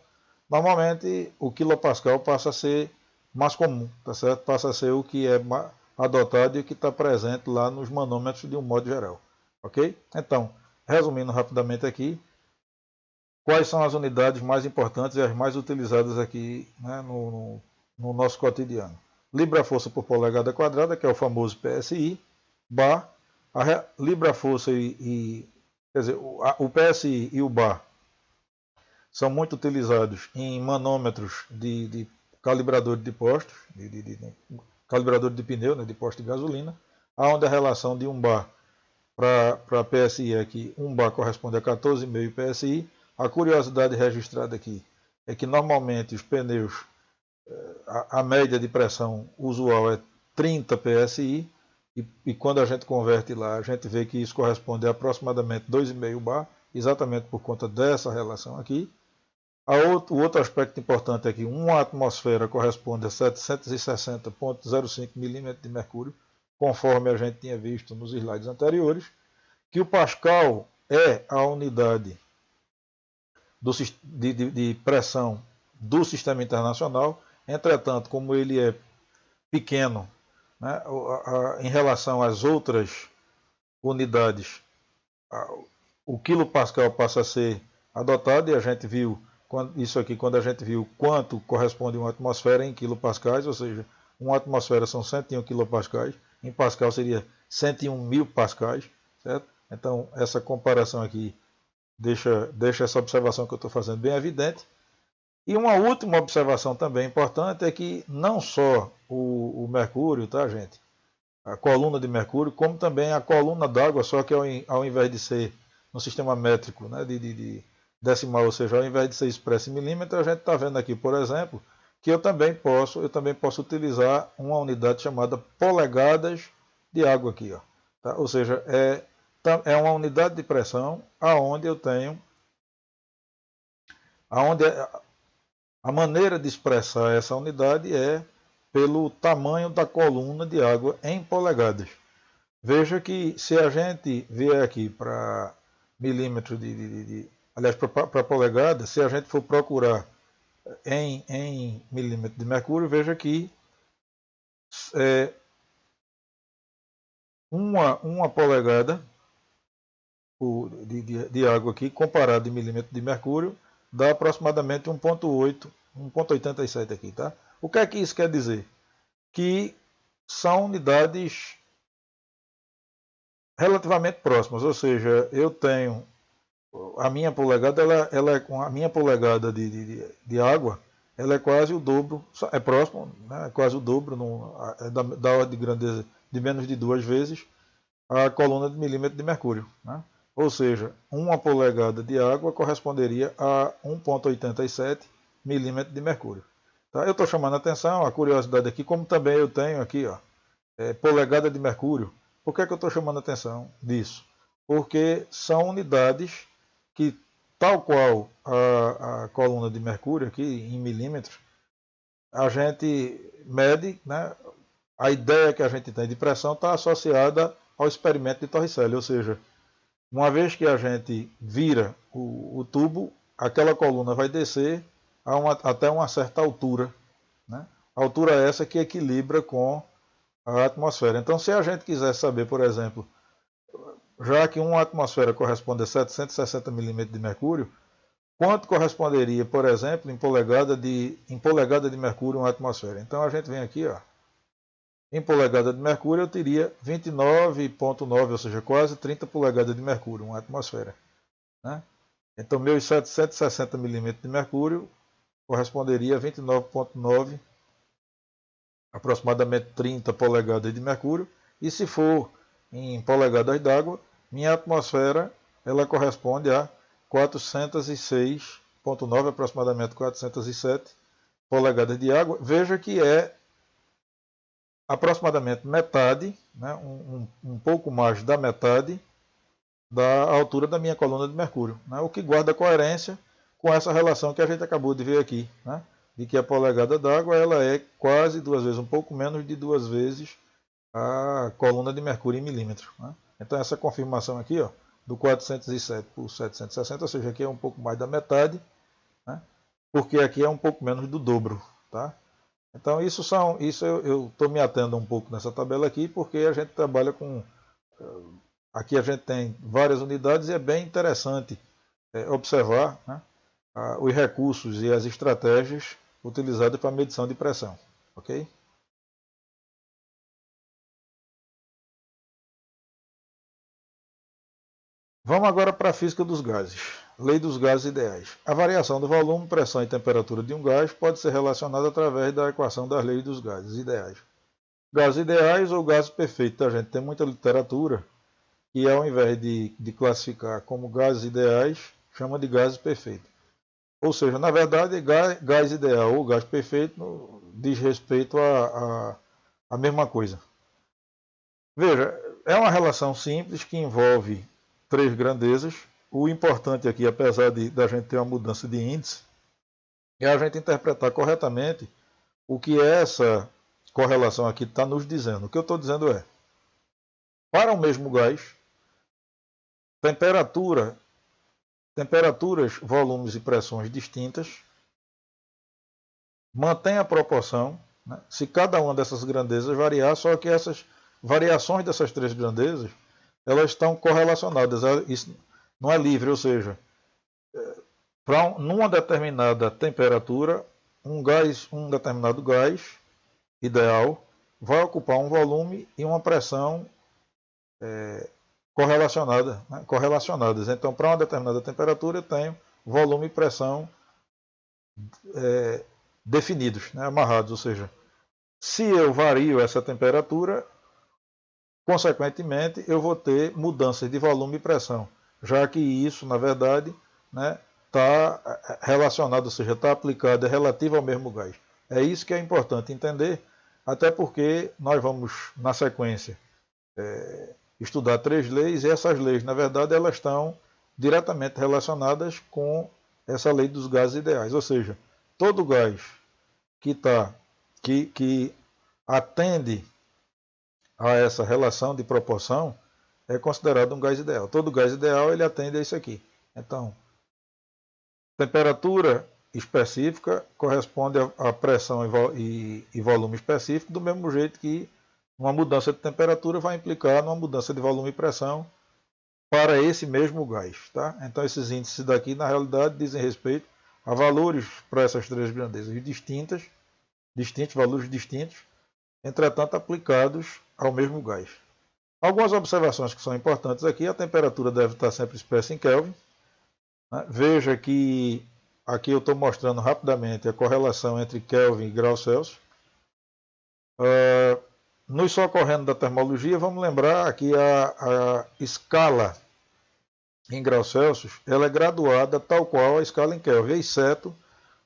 normalmente o quilopascal passa a ser mais comum, tá certo? Passa a ser o que é adotado e o que está presente lá nos manômetros de um modo geral. Ok? Então, resumindo rapidamente aqui, quais são as unidades mais importantes e as mais utilizadas aqui, né, no nosso cotidiano? libra-força por polegada quadrada, que é o famoso PSI, bar, a libra-força quer dizer, o PSI e o bar são muito utilizados em manômetros de calibrador de postos, calibrador de pneu, né, de posto de gasolina, onde a relação de 1 bar para PSI é que 1 bar corresponde a 14,5 PSI. A curiosidade registrada aqui é que normalmente os pneus, a média de pressão usual é 30 PSI, e quando a gente converte lá, a gente vê que isso corresponde a aproximadamente 2,5 bar, exatamente por conta dessa relação aqui. O outro aspecto importante é que uma atmosfera corresponde a 760,05 milímetros de mercúrio, conforme a gente tinha visto nos slides anteriores, que o Pascal é a unidade de pressão do sistema internacional. Entretanto, como ele é pequeno, né, em relação às outras unidades, o quilopascal passa a ser adotado, e a gente viu isso aqui quando a gente viu quanto corresponde a uma atmosfera em quilopascais, ou seja, uma atmosfera são 101 quilopascais, em pascal seria 101.000 pascais, certo? Então, essa comparação aqui deixa essa observação que eu estou fazendo bem evidente. E uma última observação também importante é que não só o mercúrio, tá, gente? A coluna de mercúrio, como também a coluna d'água, só que ao invés de ser no sistema métrico, né, de decimal, ou seja, ao invés de ser expresso em milímetro, a gente está vendo aqui, por exemplo, que eu também posso utilizar uma unidade chamada polegadas de água aqui, ó, tá? Ou seja, é uma unidade de pressão aonde eu tenho, aonde a maneira de expressar essa unidade é pelo tamanho da coluna de água em polegadas. Veja que se a gente vier aqui para milímetro aliás, para polegada, se a gente for procurar em milímetro de mercúrio, veja que uma polegada de água aqui, comparado em milímetro de mercúrio, dá aproximadamente 1,8, 1,87 aqui, tá? O que é que isso quer dizer? Que são unidades relativamente próximas, ou seja, eu tenho a minha polegada, a minha polegada de água, ela é quase o dobro, é próximo, né, é quase o dobro, da ordem de grandeza de menos de 2 vezes a coluna de milímetro de mercúrio, né? Ou seja, uma polegada de água corresponderia a 1,87 milímetros de mercúrio. Tá? Eu estou chamando a atenção, a curiosidade aqui, como também eu tenho aqui, ó, polegada de mercúrio. Por que eu estou chamando a atenção disso? Porque são unidades que, tal qual a coluna de mercúrio aqui em milímetros, a gente mede, né, a ideia que a gente tem de pressão está associada ao experimento de Torricelli, ou seja, uma vez que a gente vira o tubo, aquela coluna vai descer até uma certa altura, né? A altura essa que equilibra com a atmosfera. Então, se a gente quiser saber, por exemplo, já que uma atmosfera corresponde a 760 milímetros de mercúrio, quanto corresponderia, por exemplo, em polegada de mercúrio uma atmosfera? Então, a gente vem aqui, ó, em polegada de mercúrio eu teria 29,9, ou seja, quase 30 polegadas de mercúrio, uma atmosfera, né? Então, meus 760 milímetros de mercúrio corresponderia a 29,9, aproximadamente 30 polegadas de mercúrio. E se for em polegadas d'água, minha atmosfera ela corresponde a 406,9, aproximadamente 407 polegadas de água. Veja que é aproximadamente metade, né, um pouco mais da metade da altura da minha coluna de mercúrio, né, o que guarda coerência com essa relação que a gente acabou de ver aqui, né, de que a polegada d'água ela é quase 2 vezes, um pouco menos de 2 vezes a coluna de mercúrio em milímetros, né. Então essa confirmação aqui, ó, do 407 por 760, ou seja, aqui é um pouco mais da metade, né, porque aqui é um pouco menos do dobro, tá? Então isso eu estou me atendo um pouco nessa tabela aqui, porque a gente trabalha com, aqui a gente tem várias unidades e é bem interessante observar, né, os recursos e as estratégias utilizadas para medição de pressão, ok? Vamos agora para a física dos gases. Lei dos gases ideais. A variação do volume, pressão e temperatura de um gás pode ser relacionada através da equação das leis dos gases ideais. Gases ideais ou gases perfeitos. A gente tem muita literatura que, ao invés de classificar como gases ideais, chama de gases perfeitos. Ou seja, na verdade, gás ideal ou gás perfeito diz respeito à mesma coisa. Veja, é uma relação simples que envolve três grandezas. O importante aqui, apesar da gente ter uma mudança de índice, é a gente interpretar corretamente o que essa correlação aqui está nos dizendo. O que eu estou dizendo é, para o mesmo gás, temperaturas, volumes e pressões distintas, mantém a proporção, né, se cada uma dessas grandezas variar, só que essas variações dessas três grandezas, elas estão correlacionadas. Isso não é livre, ou seja, numa determinada temperatura, um determinado gás ideal vai ocupar um volume e uma pressão correlacionadas. Então, para uma determinada temperatura, eu tenho volume e pressão definidos, né, amarrados. Ou seja, se eu vario essa temperatura, consequentemente, eu vou ter mudanças de volume e pressão, já que isso, na verdade, né, está relacionado, ou seja, está aplicado, é relativo ao mesmo gás. É isso que é importante entender, até porque nós vamos, na sequência, estudar três leis, e essas leis, na verdade, elas estão diretamente relacionadas com essa lei dos gases ideais. Ou seja, todo gás que atende a essa relação de proporção é considerado um gás ideal. Todo gás ideal ele atende a isso aqui. Então, temperatura específica corresponde a pressão e volume específico, do mesmo jeito que uma mudança de temperatura vai implicar numa mudança de volume e pressão para esse mesmo gás. Tá? Então, esses índices daqui, na realidade, dizem respeito a valores para essas três grandezas distintos, valores distintos, entretanto aplicados ao mesmo gás. Algumas observações que são importantes aqui: a temperatura deve estar sempre expressa em Kelvin. Né? Veja que aqui eu estou mostrando rapidamente a correlação entre Kelvin e graus Celsius. Nos socorrendo da termologia, vamos lembrar que a escala em graus Celsius ela é graduada tal qual a escala em Kelvin, exceto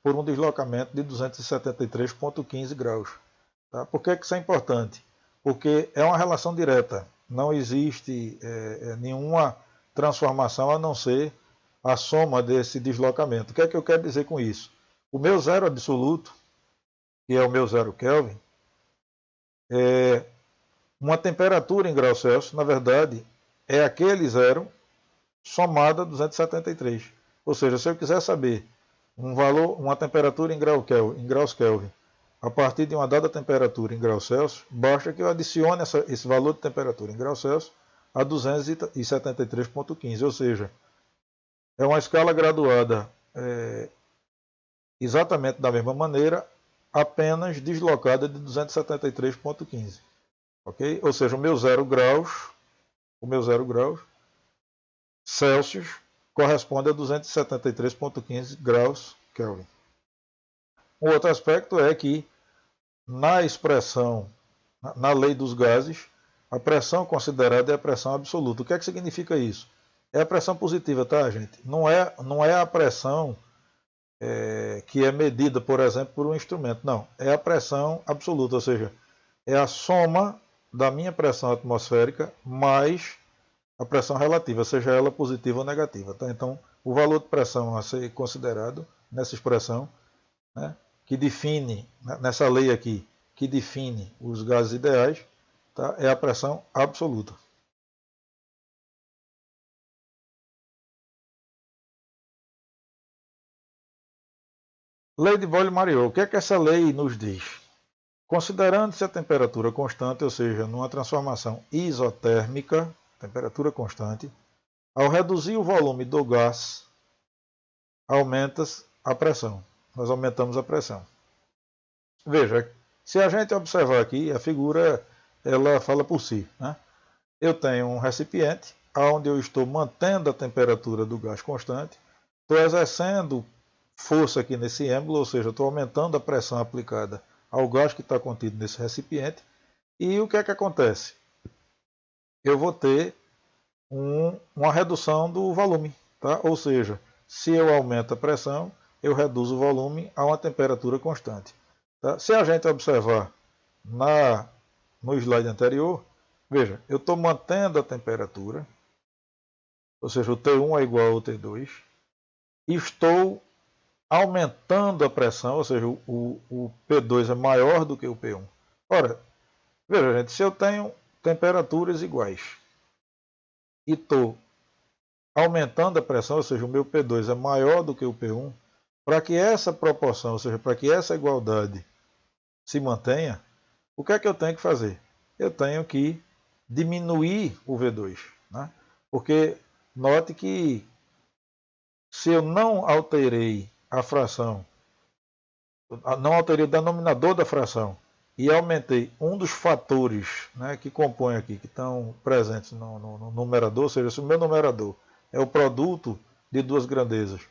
por um deslocamento de 273,15 graus. Tá? Por que isso é importante? Porque é uma relação direta. Não existe nenhuma transformação a não ser a soma desse deslocamento. O que é que eu quero dizer com isso? O meu zero absoluto, que é o meu zero Kelvin, uma temperatura em graus Celsius, na verdade, é aquele zero somado a 273. Ou seja, se eu quiser saber uma temperatura em graus Kelvin, a partir de uma dada temperatura em graus Celsius, basta que eu adicione esse valor de temperatura em graus Celsius a 273,15. Ou seja, é uma escala graduada exatamente da mesma maneira, apenas deslocada de 273,15. Ok? Ou seja, o meu zero graus Celsius corresponde a 273,15 graus Kelvin. Um outro aspecto é que na expressão, na lei dos gases, a pressão considerada é a pressão absoluta. O que é que significa isso? É a pressão positiva, tá, gente? Não é a pressão que é medida, por exemplo, por um instrumento. Não, é a pressão absoluta, ou seja, é a soma da minha pressão atmosférica mais a pressão relativa, seja ela positiva ou negativa. Tá? Então, o valor de pressão a ser considerado nessa expressão, né, que define, nessa lei aqui, que define os gases ideais, tá, é a pressão absoluta. Lei de Boyle-Mariot. O que é que essa lei nos diz? Considerando-se a temperatura constante, ou seja, numa transformação isotérmica, temperatura constante, ao reduzir o volume do gás, aumenta a pressão. Nós aumentamos a pressão. Veja, se a gente observar aqui, a figura ela fala por si. Né? Eu tenho um recipiente, onde eu estou mantendo a temperatura do gás constante, estou exercendo força aqui nesse êmbolo, ou seja, estou aumentando a pressão aplicada ao gás que está contido nesse recipiente. E o que é que acontece? Eu vou ter uma redução do volume, tá? Ou seja, se eu aumento a pressão, eu reduzo o volume a uma temperatura constante. Tá? Se a gente observar no slide anterior, veja, eu estou mantendo a temperatura, ou seja, o T1 é igual ao T2, e estou aumentando a pressão, ou seja, o P2 é maior do que o P1. Ora, veja, gente, se eu tenho temperaturas iguais e estou aumentando a pressão, ou seja, o meu P2 é maior do que o P1, para que essa proporção, ou seja, para que essa igualdade se mantenha, o que é que eu tenho que fazer? Eu tenho que diminuir o V2, né? Porque note que se eu não alterei a fração, não alterei o denominador da fração e aumentei um dos fatores, né, que compõem aqui, que estão presentes no numerador, ou seja, se o meu numerador é o produto de duas grandezas,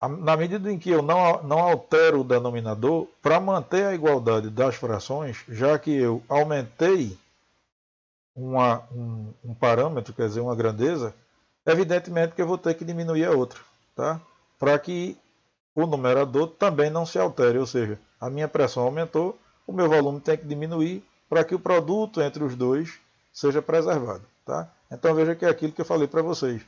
na medida em que eu não altero o denominador, para manter a igualdade das frações, já que eu aumentei um parâmetro, quer dizer, uma grandeza, evidentemente que eu vou ter que diminuir a outra, tá? Para que o numerador também não se altere, ou seja, a minha pressão aumentou, o meu volume tem que diminuir para que o produto entre os dois seja preservado, tá? Então veja que é aquilo que eu falei para vocês.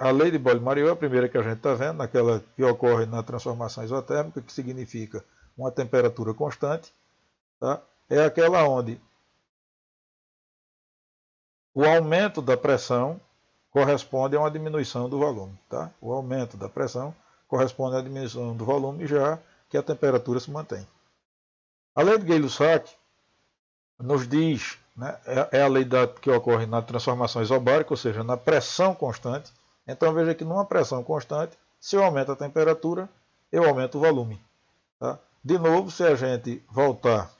A lei de Boyle-Mariot é a primeira que a gente está vendo, aquela que ocorre na transformação isotérmica, que significa uma temperatura constante, tá? É aquela onde o aumento da pressão corresponde a uma diminuição do volume. Tá? O aumento da pressão corresponde à diminuição do volume, já que a temperatura se mantém. A lei de Gay-Lussac nos diz, né, é a lei que ocorre na transformação isobárica, ou seja, na pressão constante. Então veja que numa pressão constante, se eu aumento a temperatura, eu aumento o volume. Tá? De novo, se a gente voltar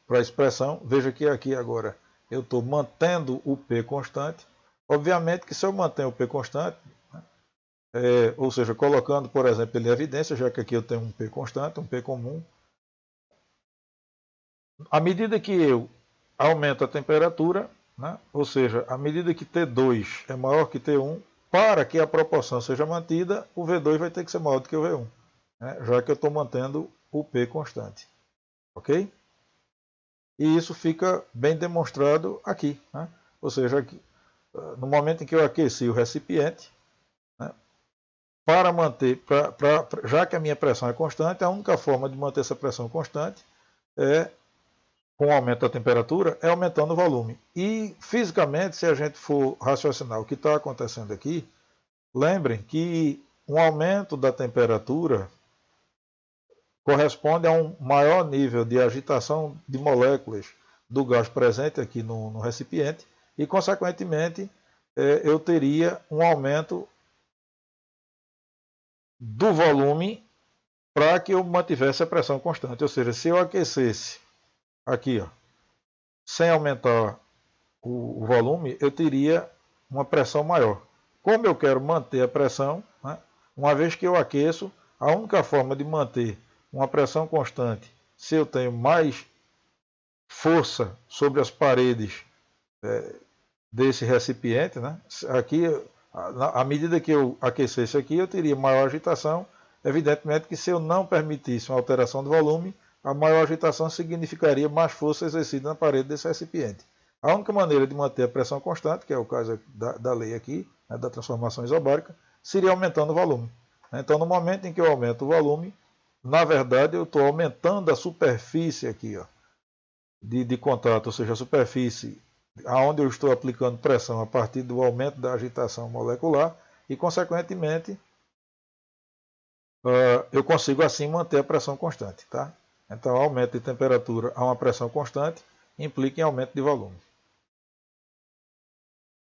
para a expressão, veja que aqui agora eu estou mantendo o P constante. Obviamente que se eu mantenho o P constante, ou seja, colocando, por exemplo, ele em evidência, já que aqui eu tenho um P constante, um P comum, à medida que eu aumento a temperatura, né, ou seja, à medida que T2 é maior que T1, para que a proporção seja mantida, o V2 vai ter que ser maior do que o V1, né, já que eu estou mantendo o P constante. Ok? E isso fica bem demonstrado aqui. Né? Ou seja, aqui, no momento em que eu aqueci o recipiente, né, para manter, já que a minha pressão é constante, a única forma de manter essa pressão constante com o aumento da temperatura, é aumentando o volume. E fisicamente, se a gente for raciocinar o que está acontecendo aqui, lembrem que um aumento da temperatura corresponde a um maior nível de agitação de moléculas do gás presente aqui no recipiente e, consequentemente, eu teria um aumento do volume para que eu mantivesse a pressão constante. Ou seja, se eu aquecesse aqui, ó, sem aumentar o volume, eu teria uma pressão maior. Como eu quero manter a pressão, né, uma vez que eu aqueço, a única forma de manter uma pressão constante, se eu tenho mais força sobre as paredes desse recipiente, né, aqui, à medida que eu aquecesse aqui, eu teria maior agitação. Evidentemente que se eu não permitisse uma alteração do volume, a maior agitação significaria mais força exercida na parede desse recipiente. A única maneira de manter a pressão constante, que é o caso da lei aqui, né, da transformação isobárica, seria aumentando o volume. Então, no momento em que eu aumento o volume, na verdade eu estou aumentando a superfície aqui, ó, de contato, ou seja, a superfície aonde eu estou aplicando pressão a partir do aumento da agitação molecular e, consequentemente, eu consigo assim manter a pressão constante. Tá? Então, aumento de temperatura a uma pressão constante implica em aumento de volume.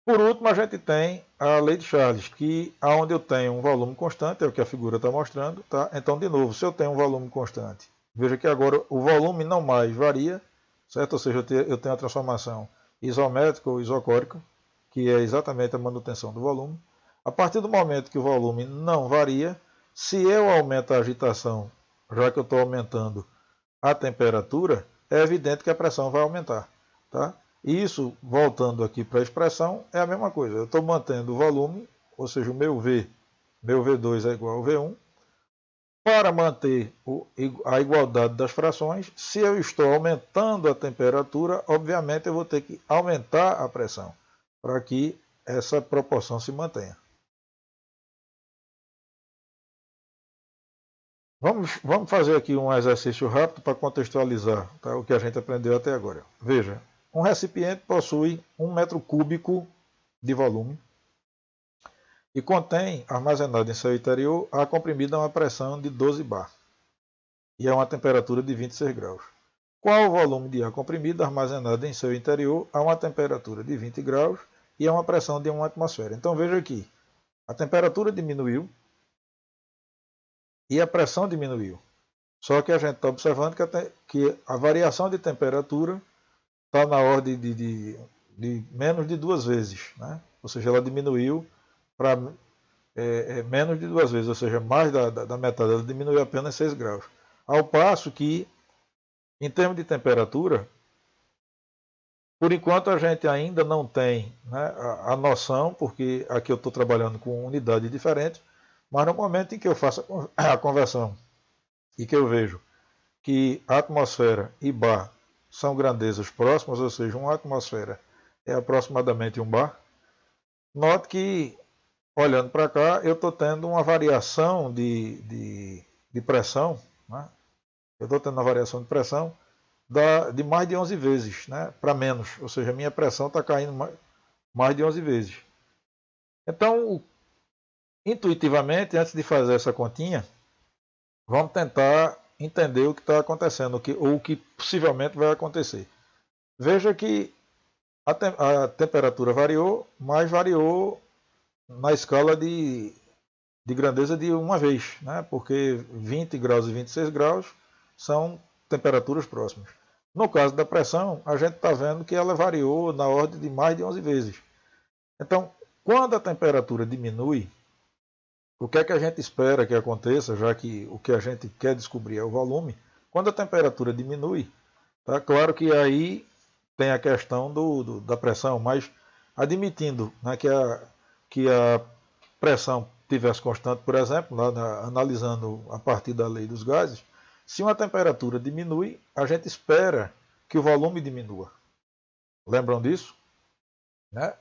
Por último, a gente tem a lei de Charles, que onde eu tenho um volume constante, é o que a figura está mostrando. Tá? Então, de novo, se eu tenho um volume constante, veja que agora o volume não mais varia, certo? Ou seja, eu tenho a transformação isométrica ou isocórica, que é exatamente a manutenção do volume. A partir do momento que o volume não varia, se eu aumento a agitação, já que eu estou aumentando a temperatura, é evidente que a pressão vai aumentar. Tá? E isso, voltando aqui para a expressão, é a mesma coisa. Eu estou mantendo o volume, ou seja, o meu V2 é igual ao V1, para manter a igualdade das frações. Se eu estou aumentando a temperatura, obviamente eu vou ter que aumentar a pressão, para que essa proporção se mantenha. Vamos fazer aqui um exercício rápido para contextualizar, tá, o que a gente aprendeu até agora. Veja, um recipiente possui 1 metro cúbico de volume e contém, armazenado em seu interior, ar comprimido a uma pressão de 12 bar e a uma temperatura de 26 graus. Qual o volume de ar comprimido armazenado em seu interior a uma temperatura de 20 graus e a uma pressão de 1 atmosfera? Então veja aqui, a temperatura diminuiu e a pressão diminuiu. Só que a gente está observando que a variação de temperatura está na ordem de menos de 2 vezes. Né? Ou seja, ela diminuiu para menos de 2 vezes, ou seja, mais da metade. Ela diminuiu apenas 6 graus. Ao passo que, em termos de temperatura, por enquanto a gente ainda não tem, né, a noção, porque aqui eu estou trabalhando com unidades diferentes, mas no momento em que eu faço a conversão e que eu vejo que a atmosfera e bar são grandezas próximas, ou seja, uma atmosfera é aproximadamente 1 bar, note que, olhando para cá, eu estou tendo uma variação de pressão, né? Eu estou tendo uma variação de pressão de mais de 11 vezes, né, para menos, ou seja, a minha pressão está caindo mais de 11 vezes. Então, intuitivamente, antes de fazer essa continha, vamos tentar entender o que está acontecendo, ou o que possivelmente vai acontecer. Veja que a temperatura variou, mas variou na escala de grandeza de uma vez, né? Porque 20 graus e 26 graus são temperaturas próximas. No caso da pressão, a gente está vendo que ela variou na ordem de mais de 11 vezes. Então, quando a temperatura diminui, o que é que a gente espera que aconteça, já que o que a gente quer descobrir é o volume? Quando a temperatura diminui, tá claro que aí tem a questão da pressão, mas admitindo, né, que a pressão tivesse constante, por exemplo, analisando a partir da lei dos gases, se uma temperatura diminui, a gente espera que o volume diminua. Lembram disso? Né?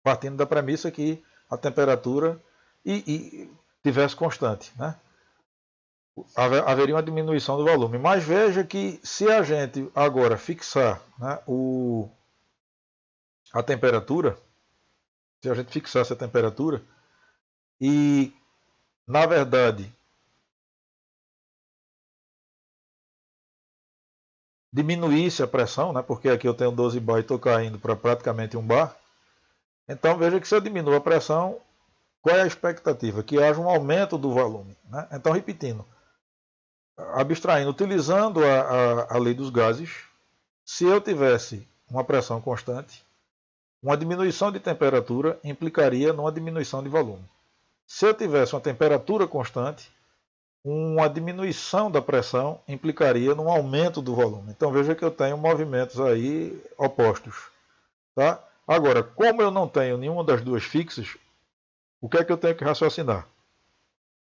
Partindo da premissa que a temperatura tivesse constante. Né? Haveria uma diminuição do volume. Mas veja que se a gente agora fixar, né, a temperatura, se a gente fixasse a temperatura e, na verdade, diminuísse a pressão, né, porque aqui eu tenho 12 bar e estou caindo para praticamente 1 bar, então veja que se eu diminuo a pressão, qual é a expectativa? Que haja um aumento do volume. Né? Então, repetindo, abstraindo, utilizando a lei dos gases, se eu tivesse uma pressão constante, uma diminuição de temperatura implicaria numa diminuição de volume. Se eu tivesse uma temperatura constante, uma diminuição da pressão implicaria num aumento do volume. Então veja que eu tenho movimentos aí opostos. Tá? Agora, como eu não tenho nenhuma das duas fixas, o que é que eu tenho que raciocinar?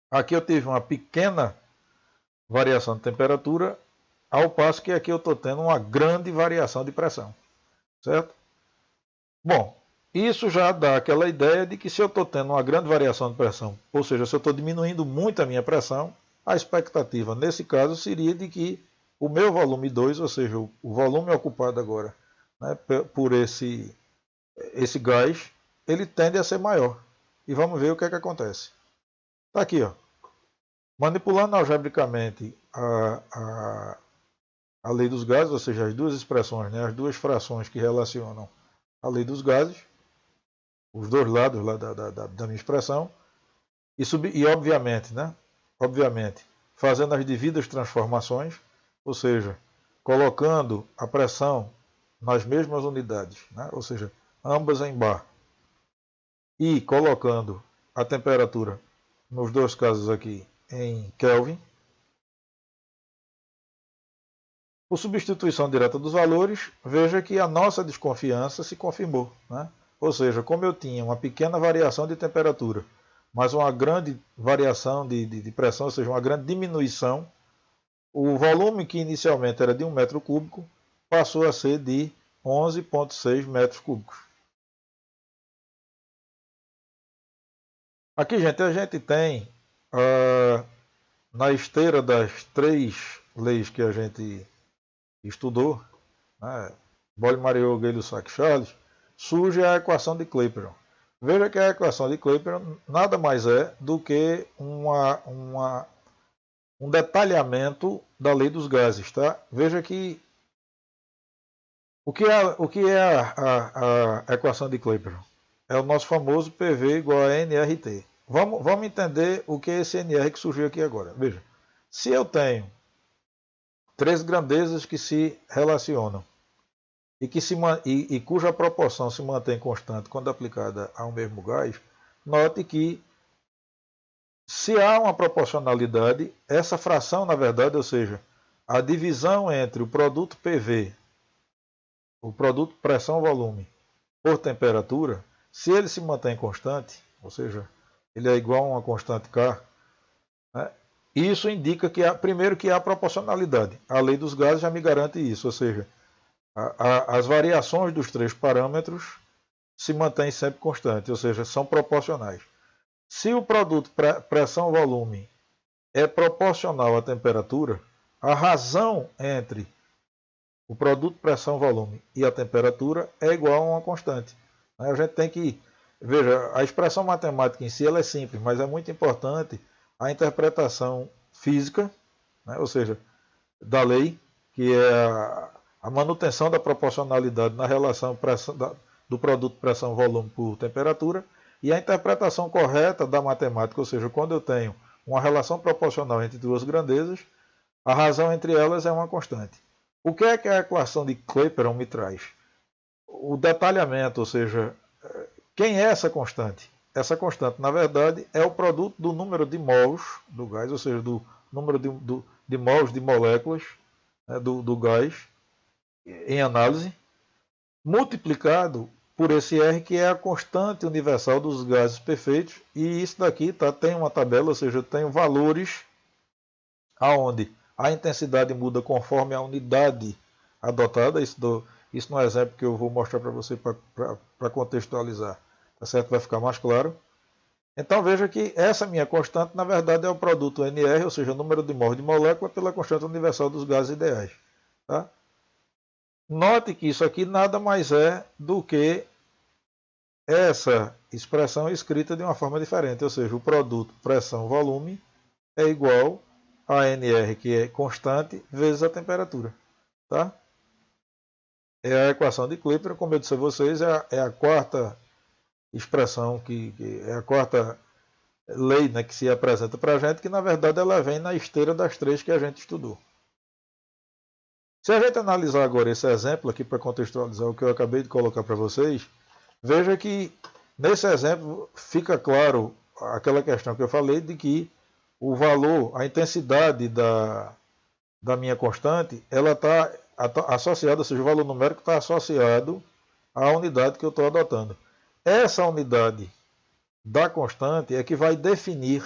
Aqui eu tive uma pequena variação de temperatura, ao passo que aqui eu estou tendo uma grande variação de pressão. Certo? Bom, isso já dá aquela ideia de que se eu estou tendo uma grande variação de pressão, ou seja, se eu estou diminuindo muito a minha pressão, a expectativa nesse caso seria de que o meu volume 2, ou seja, o volume ocupado agora, né, por esse gás, ele tende a ser maior. E vamos ver o que é que acontece. Está aqui, ó. Manipulando algebricamente a lei dos gases, ou seja, as duas expressões, né, as duas frações que relacionam a lei dos gases, os dois lados lá da minha expressão, e obviamente, né, fazendo as devidas transformações, ou seja, colocando a pressão nas mesmas unidades, né? Ou seja, ambas em bar, e colocando a temperatura, nos dois casos aqui, em Kelvin, por substituição direta dos valores, veja que a nossa desconfiança se confirmou, né? Ou seja, como eu tinha uma pequena variação de temperatura, mas uma grande variação de pressão, ou seja, uma grande diminuição, o volume que inicialmente era de 1 metro cúbico passou a ser de 11,6 metros cúbicos. Aqui, gente, a gente tem, na esteira das 3 leis que a gente estudou, né, Boyle-Mariot, Gay-Lussac-Charles, surge a equação de Clapeyron. Veja que a equação de Clapeyron nada mais é do que um detalhamento da lei dos gases. Tá? Veja que o que é a equação de Clapeyron? É o nosso famoso PV igual a nRT. Vamos entender o que é esse NR que surgiu aqui agora. Veja, se eu tenho 3 grandezas que se relacionam e cuja proporção se mantém constante quando aplicada a um mesmo gás, note que se há uma proporcionalidade, essa fração, na verdade, ou seja, a divisão entre o produto PV, o produto pressão-volume, por temperatura, se ele se mantém constante, ou seja, ele é igual a uma constante K, né, isso indica que primeiro que há proporcionalidade. A lei dos gases já me garante isso, ou seja, as variações dos 3 parâmetros se mantêm sempre constantes, ou seja, são proporcionais. Se o produto pressão-volume é proporcional à temperatura, a razão entre o produto pressão-volume e a temperatura é igual a uma constante. A gente tem que... Veja, a expressão matemática em si ela é simples, mas é muito importante a interpretação física, né, ou seja, da lei, que é a manutenção da proporcionalidade na relação do produto pressão-volume por temperatura, e a interpretação correta da matemática, ou seja, quando eu tenho uma relação proporcional entre 2 grandezas, a razão entre elas é uma constante. O que é que a equação de Clapeyron me traz? O detalhamento, ou seja, quem é essa constante? Essa constante, na verdade, é o produto do número de mols do gás, ou seja, do número de mols de moléculas, né, do gás em análise, multiplicado por esse R, que é a constante universal dos gases perfeitos. E isso daqui tem uma tabela, ou seja, eu tenho valores aonde a intensidade muda conforme a unidade adotada. Isso no exemplo que eu vou mostrar para você para contextualizar. Tá certo? Vai ficar mais claro. Então veja que essa minha constante, na verdade, é o produto NR, ou seja, o número de mols de molécula pela constante universal dos gases ideais. Tá? Note que isso aqui nada mais é do que essa expressão escrita de uma forma diferente, ou seja, o produto pressão-volume é igual a NR, que é constante, vezes a temperatura. Tá? É a equação de Clapeyron, como eu disse a vocês, é a quarta expressão, que é a quarta lei, né, que se apresenta para a gente, que na verdade ela vem na esteira das 3 que a gente estudou. Se a gente analisar agora esse exemplo aqui para contextualizar o que eu acabei de colocar para vocês, veja que nesse exemplo fica claro aquela questão que eu falei de que o valor, a intensidade da minha constante, ela está associada, ou seja, o valor numérico está associado à unidade que eu estou adotando. Essa unidade da constante é que vai definir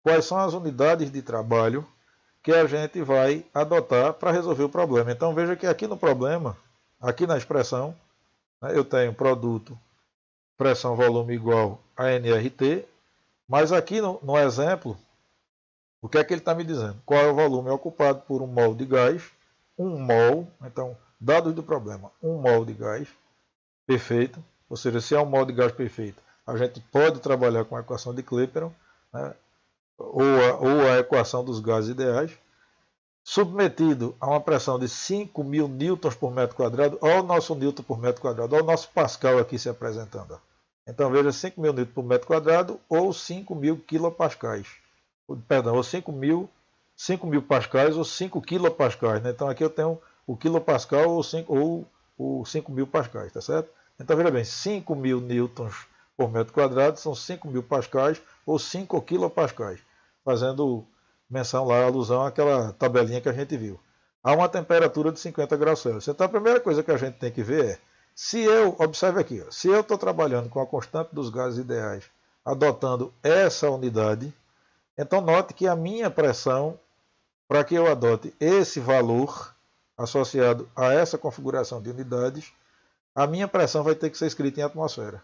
quais são as unidades de trabalho que a gente vai adotar para resolver o problema. Então veja que aqui no problema, aqui na expressão, né, eu tenho produto pressão-volume igual a nRT, mas aqui no exemplo, o que é que ele está me dizendo? Qual é o volume ocupado por 1 mol de gás? 1 mol, então, dados do problema, 1 mol de gás perfeito, ou seja, se é 1 mol de gás perfeito, a gente pode trabalhar com a equação de Clapeyron, né, ou a equação dos gases ideais, submetido a uma pressão de 5.000 newtons por metro quadrado. Olha o nosso newton por metro quadrado, olha o nosso Pascal aqui se apresentando. Então veja 5.000 newtons por metro quadrado ou 5.000 quilopascais. Perdão, ou 5.000 pascais ou 5 quilopascais. Né? Então aqui eu tenho o quilopascal ou os 5.000 pascais, tá certo? Então, veja bem, 5.000 newtons por metro quadrado são 5.000 pascais ou 5 quilopascais, fazendo menção lá, alusão àquela tabelinha que a gente viu. Há uma temperatura de 50 graus Celsius. Então, a primeira coisa que a gente tem que ver é, se eu, observe aqui, ó, se eu estou trabalhando com a constante dos gases ideais, adotando essa unidade, então note que a minha pressão, para que eu adote esse valor associado a essa configuração de unidades, a minha pressão vai ter que ser escrita em atmosfera.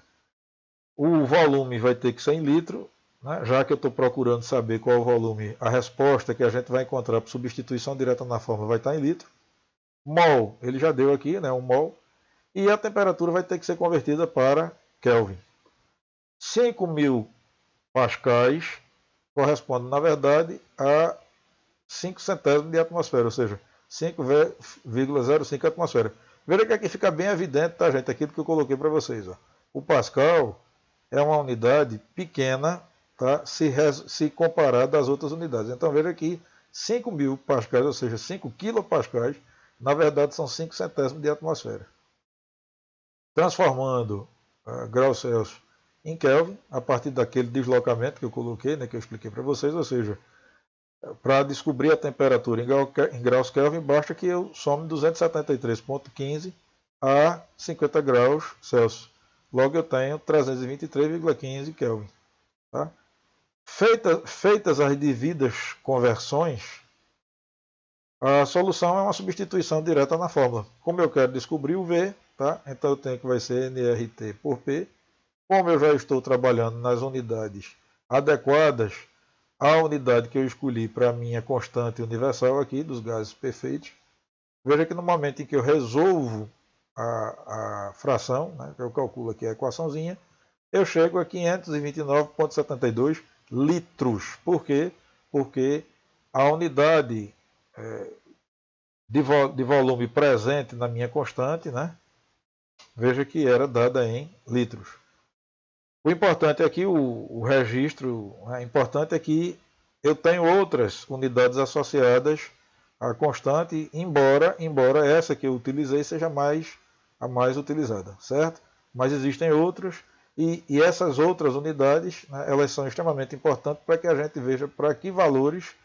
O volume vai ter que ser em litro, né? Já que eu estou procurando saber qual é o volume, a resposta que a gente vai encontrar por substituição direta na fórmula vai estar em litro. Mol, ele já deu aqui, né, um mol. E a temperatura vai ter que ser convertida para Kelvin. 5.000 pascais corresponde, na verdade, a 5 centésimos de atmosfera, ou seja, 5,05 atmosfera. Veja que aqui fica bem evidente, tá, gente, aquilo que eu coloquei para vocês. Ó. O Pascal é uma unidade pequena, tá, se comparada às outras unidades. Então veja que 5.000 pascais, ou seja, 5 quilopascais, na verdade são 5 centésimos de atmosfera. Transformando graus Celsius em Kelvin, a partir daquele deslocamento que eu coloquei, né, que eu expliquei para vocês, ou seja, para descobrir a temperatura em graus Kelvin, basta que eu some 273,15 a 50 graus Celsius. Logo eu tenho 323,15 Kelvin. Tá? Feitas as devidas conversões, a solução é uma substituição direta na fórmula. Como eu quero descobrir o V, tá? Então eu tenho que vai ser nRT por P. Como eu já estou trabalhando nas unidades adequadas à unidade que eu escolhi para a minha constante universal aqui, dos gases perfeitos, veja que no momento em que eu resolvo a fração, né, que eu calculo aqui a equaçãozinha, eu chego a 529,72 litros. Por quê? Porque a unidade de volume presente na minha constante, né, veja que era dada em litros. O importante aqui, o registro, importante é que eu tenho outras unidades associadas à constante, embora essa que eu utilizei seja a mais utilizada, certo? Mas existem outras, e essas outras unidades, né, elas são extremamente importantes para que a gente veja para que valores,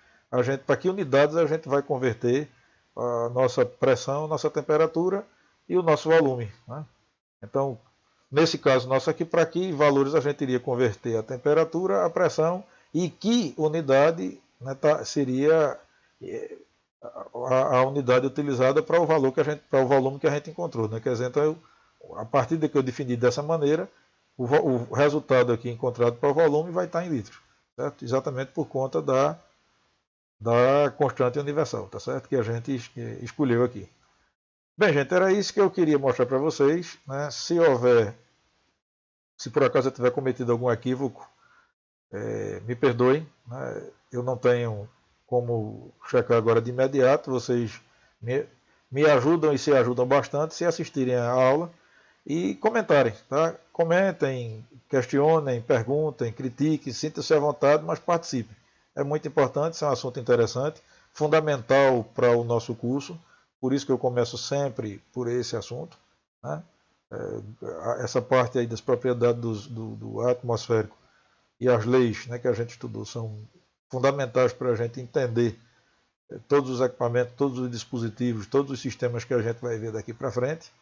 para que unidades a gente vai converter a nossa pressão, nossa temperatura e o nosso volume. Né? Então, nesse caso nosso aqui, para que valores a gente iria converter a temperatura, a pressão e que unidade, né, seria a unidade utilizada para o valor para o volume que a gente encontrou. Né? Quer dizer, então, a partir de que eu defini dessa maneira, o resultado aqui encontrado para o volume vai estar em litros, certo? Exatamente por conta da constante universal, tá certo? Que a gente escolheu aqui. Bem, gente, era isso que eu queria mostrar para vocês. Né? Se por acaso eu tiver cometido algum equívoco, me perdoem. Né? Eu não tenho como checar agora de imediato. Vocês me ajudam e se ajudam bastante se assistirem à aula e comentarem. Tá? Comentem, questionem, perguntem, critiquem, sintam-se à vontade, mas participem. É muito importante, isso é um assunto interessante, fundamental para o nosso curso. Por isso que eu começo sempre por esse assunto. Né? Essa parte aí das propriedades do ar atmosférico e as leis, né, que a gente estudou são fundamentais para a gente entender todos os equipamentos, todos os dispositivos, todos os sistemas que a gente vai ver daqui para frente.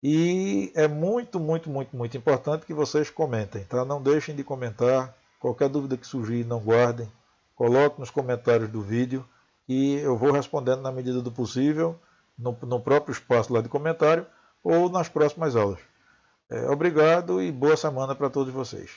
E é muito, muito, muito, muito importante que vocês comentem. Tá? Não deixem de comentar. Qualquer dúvida que surgir, não guardem. Coloque nos comentários do vídeo e eu vou respondendo na medida do possível, no próprio espaço lá de comentário ou nas próximas aulas. Obrigado e boa semana para todos vocês.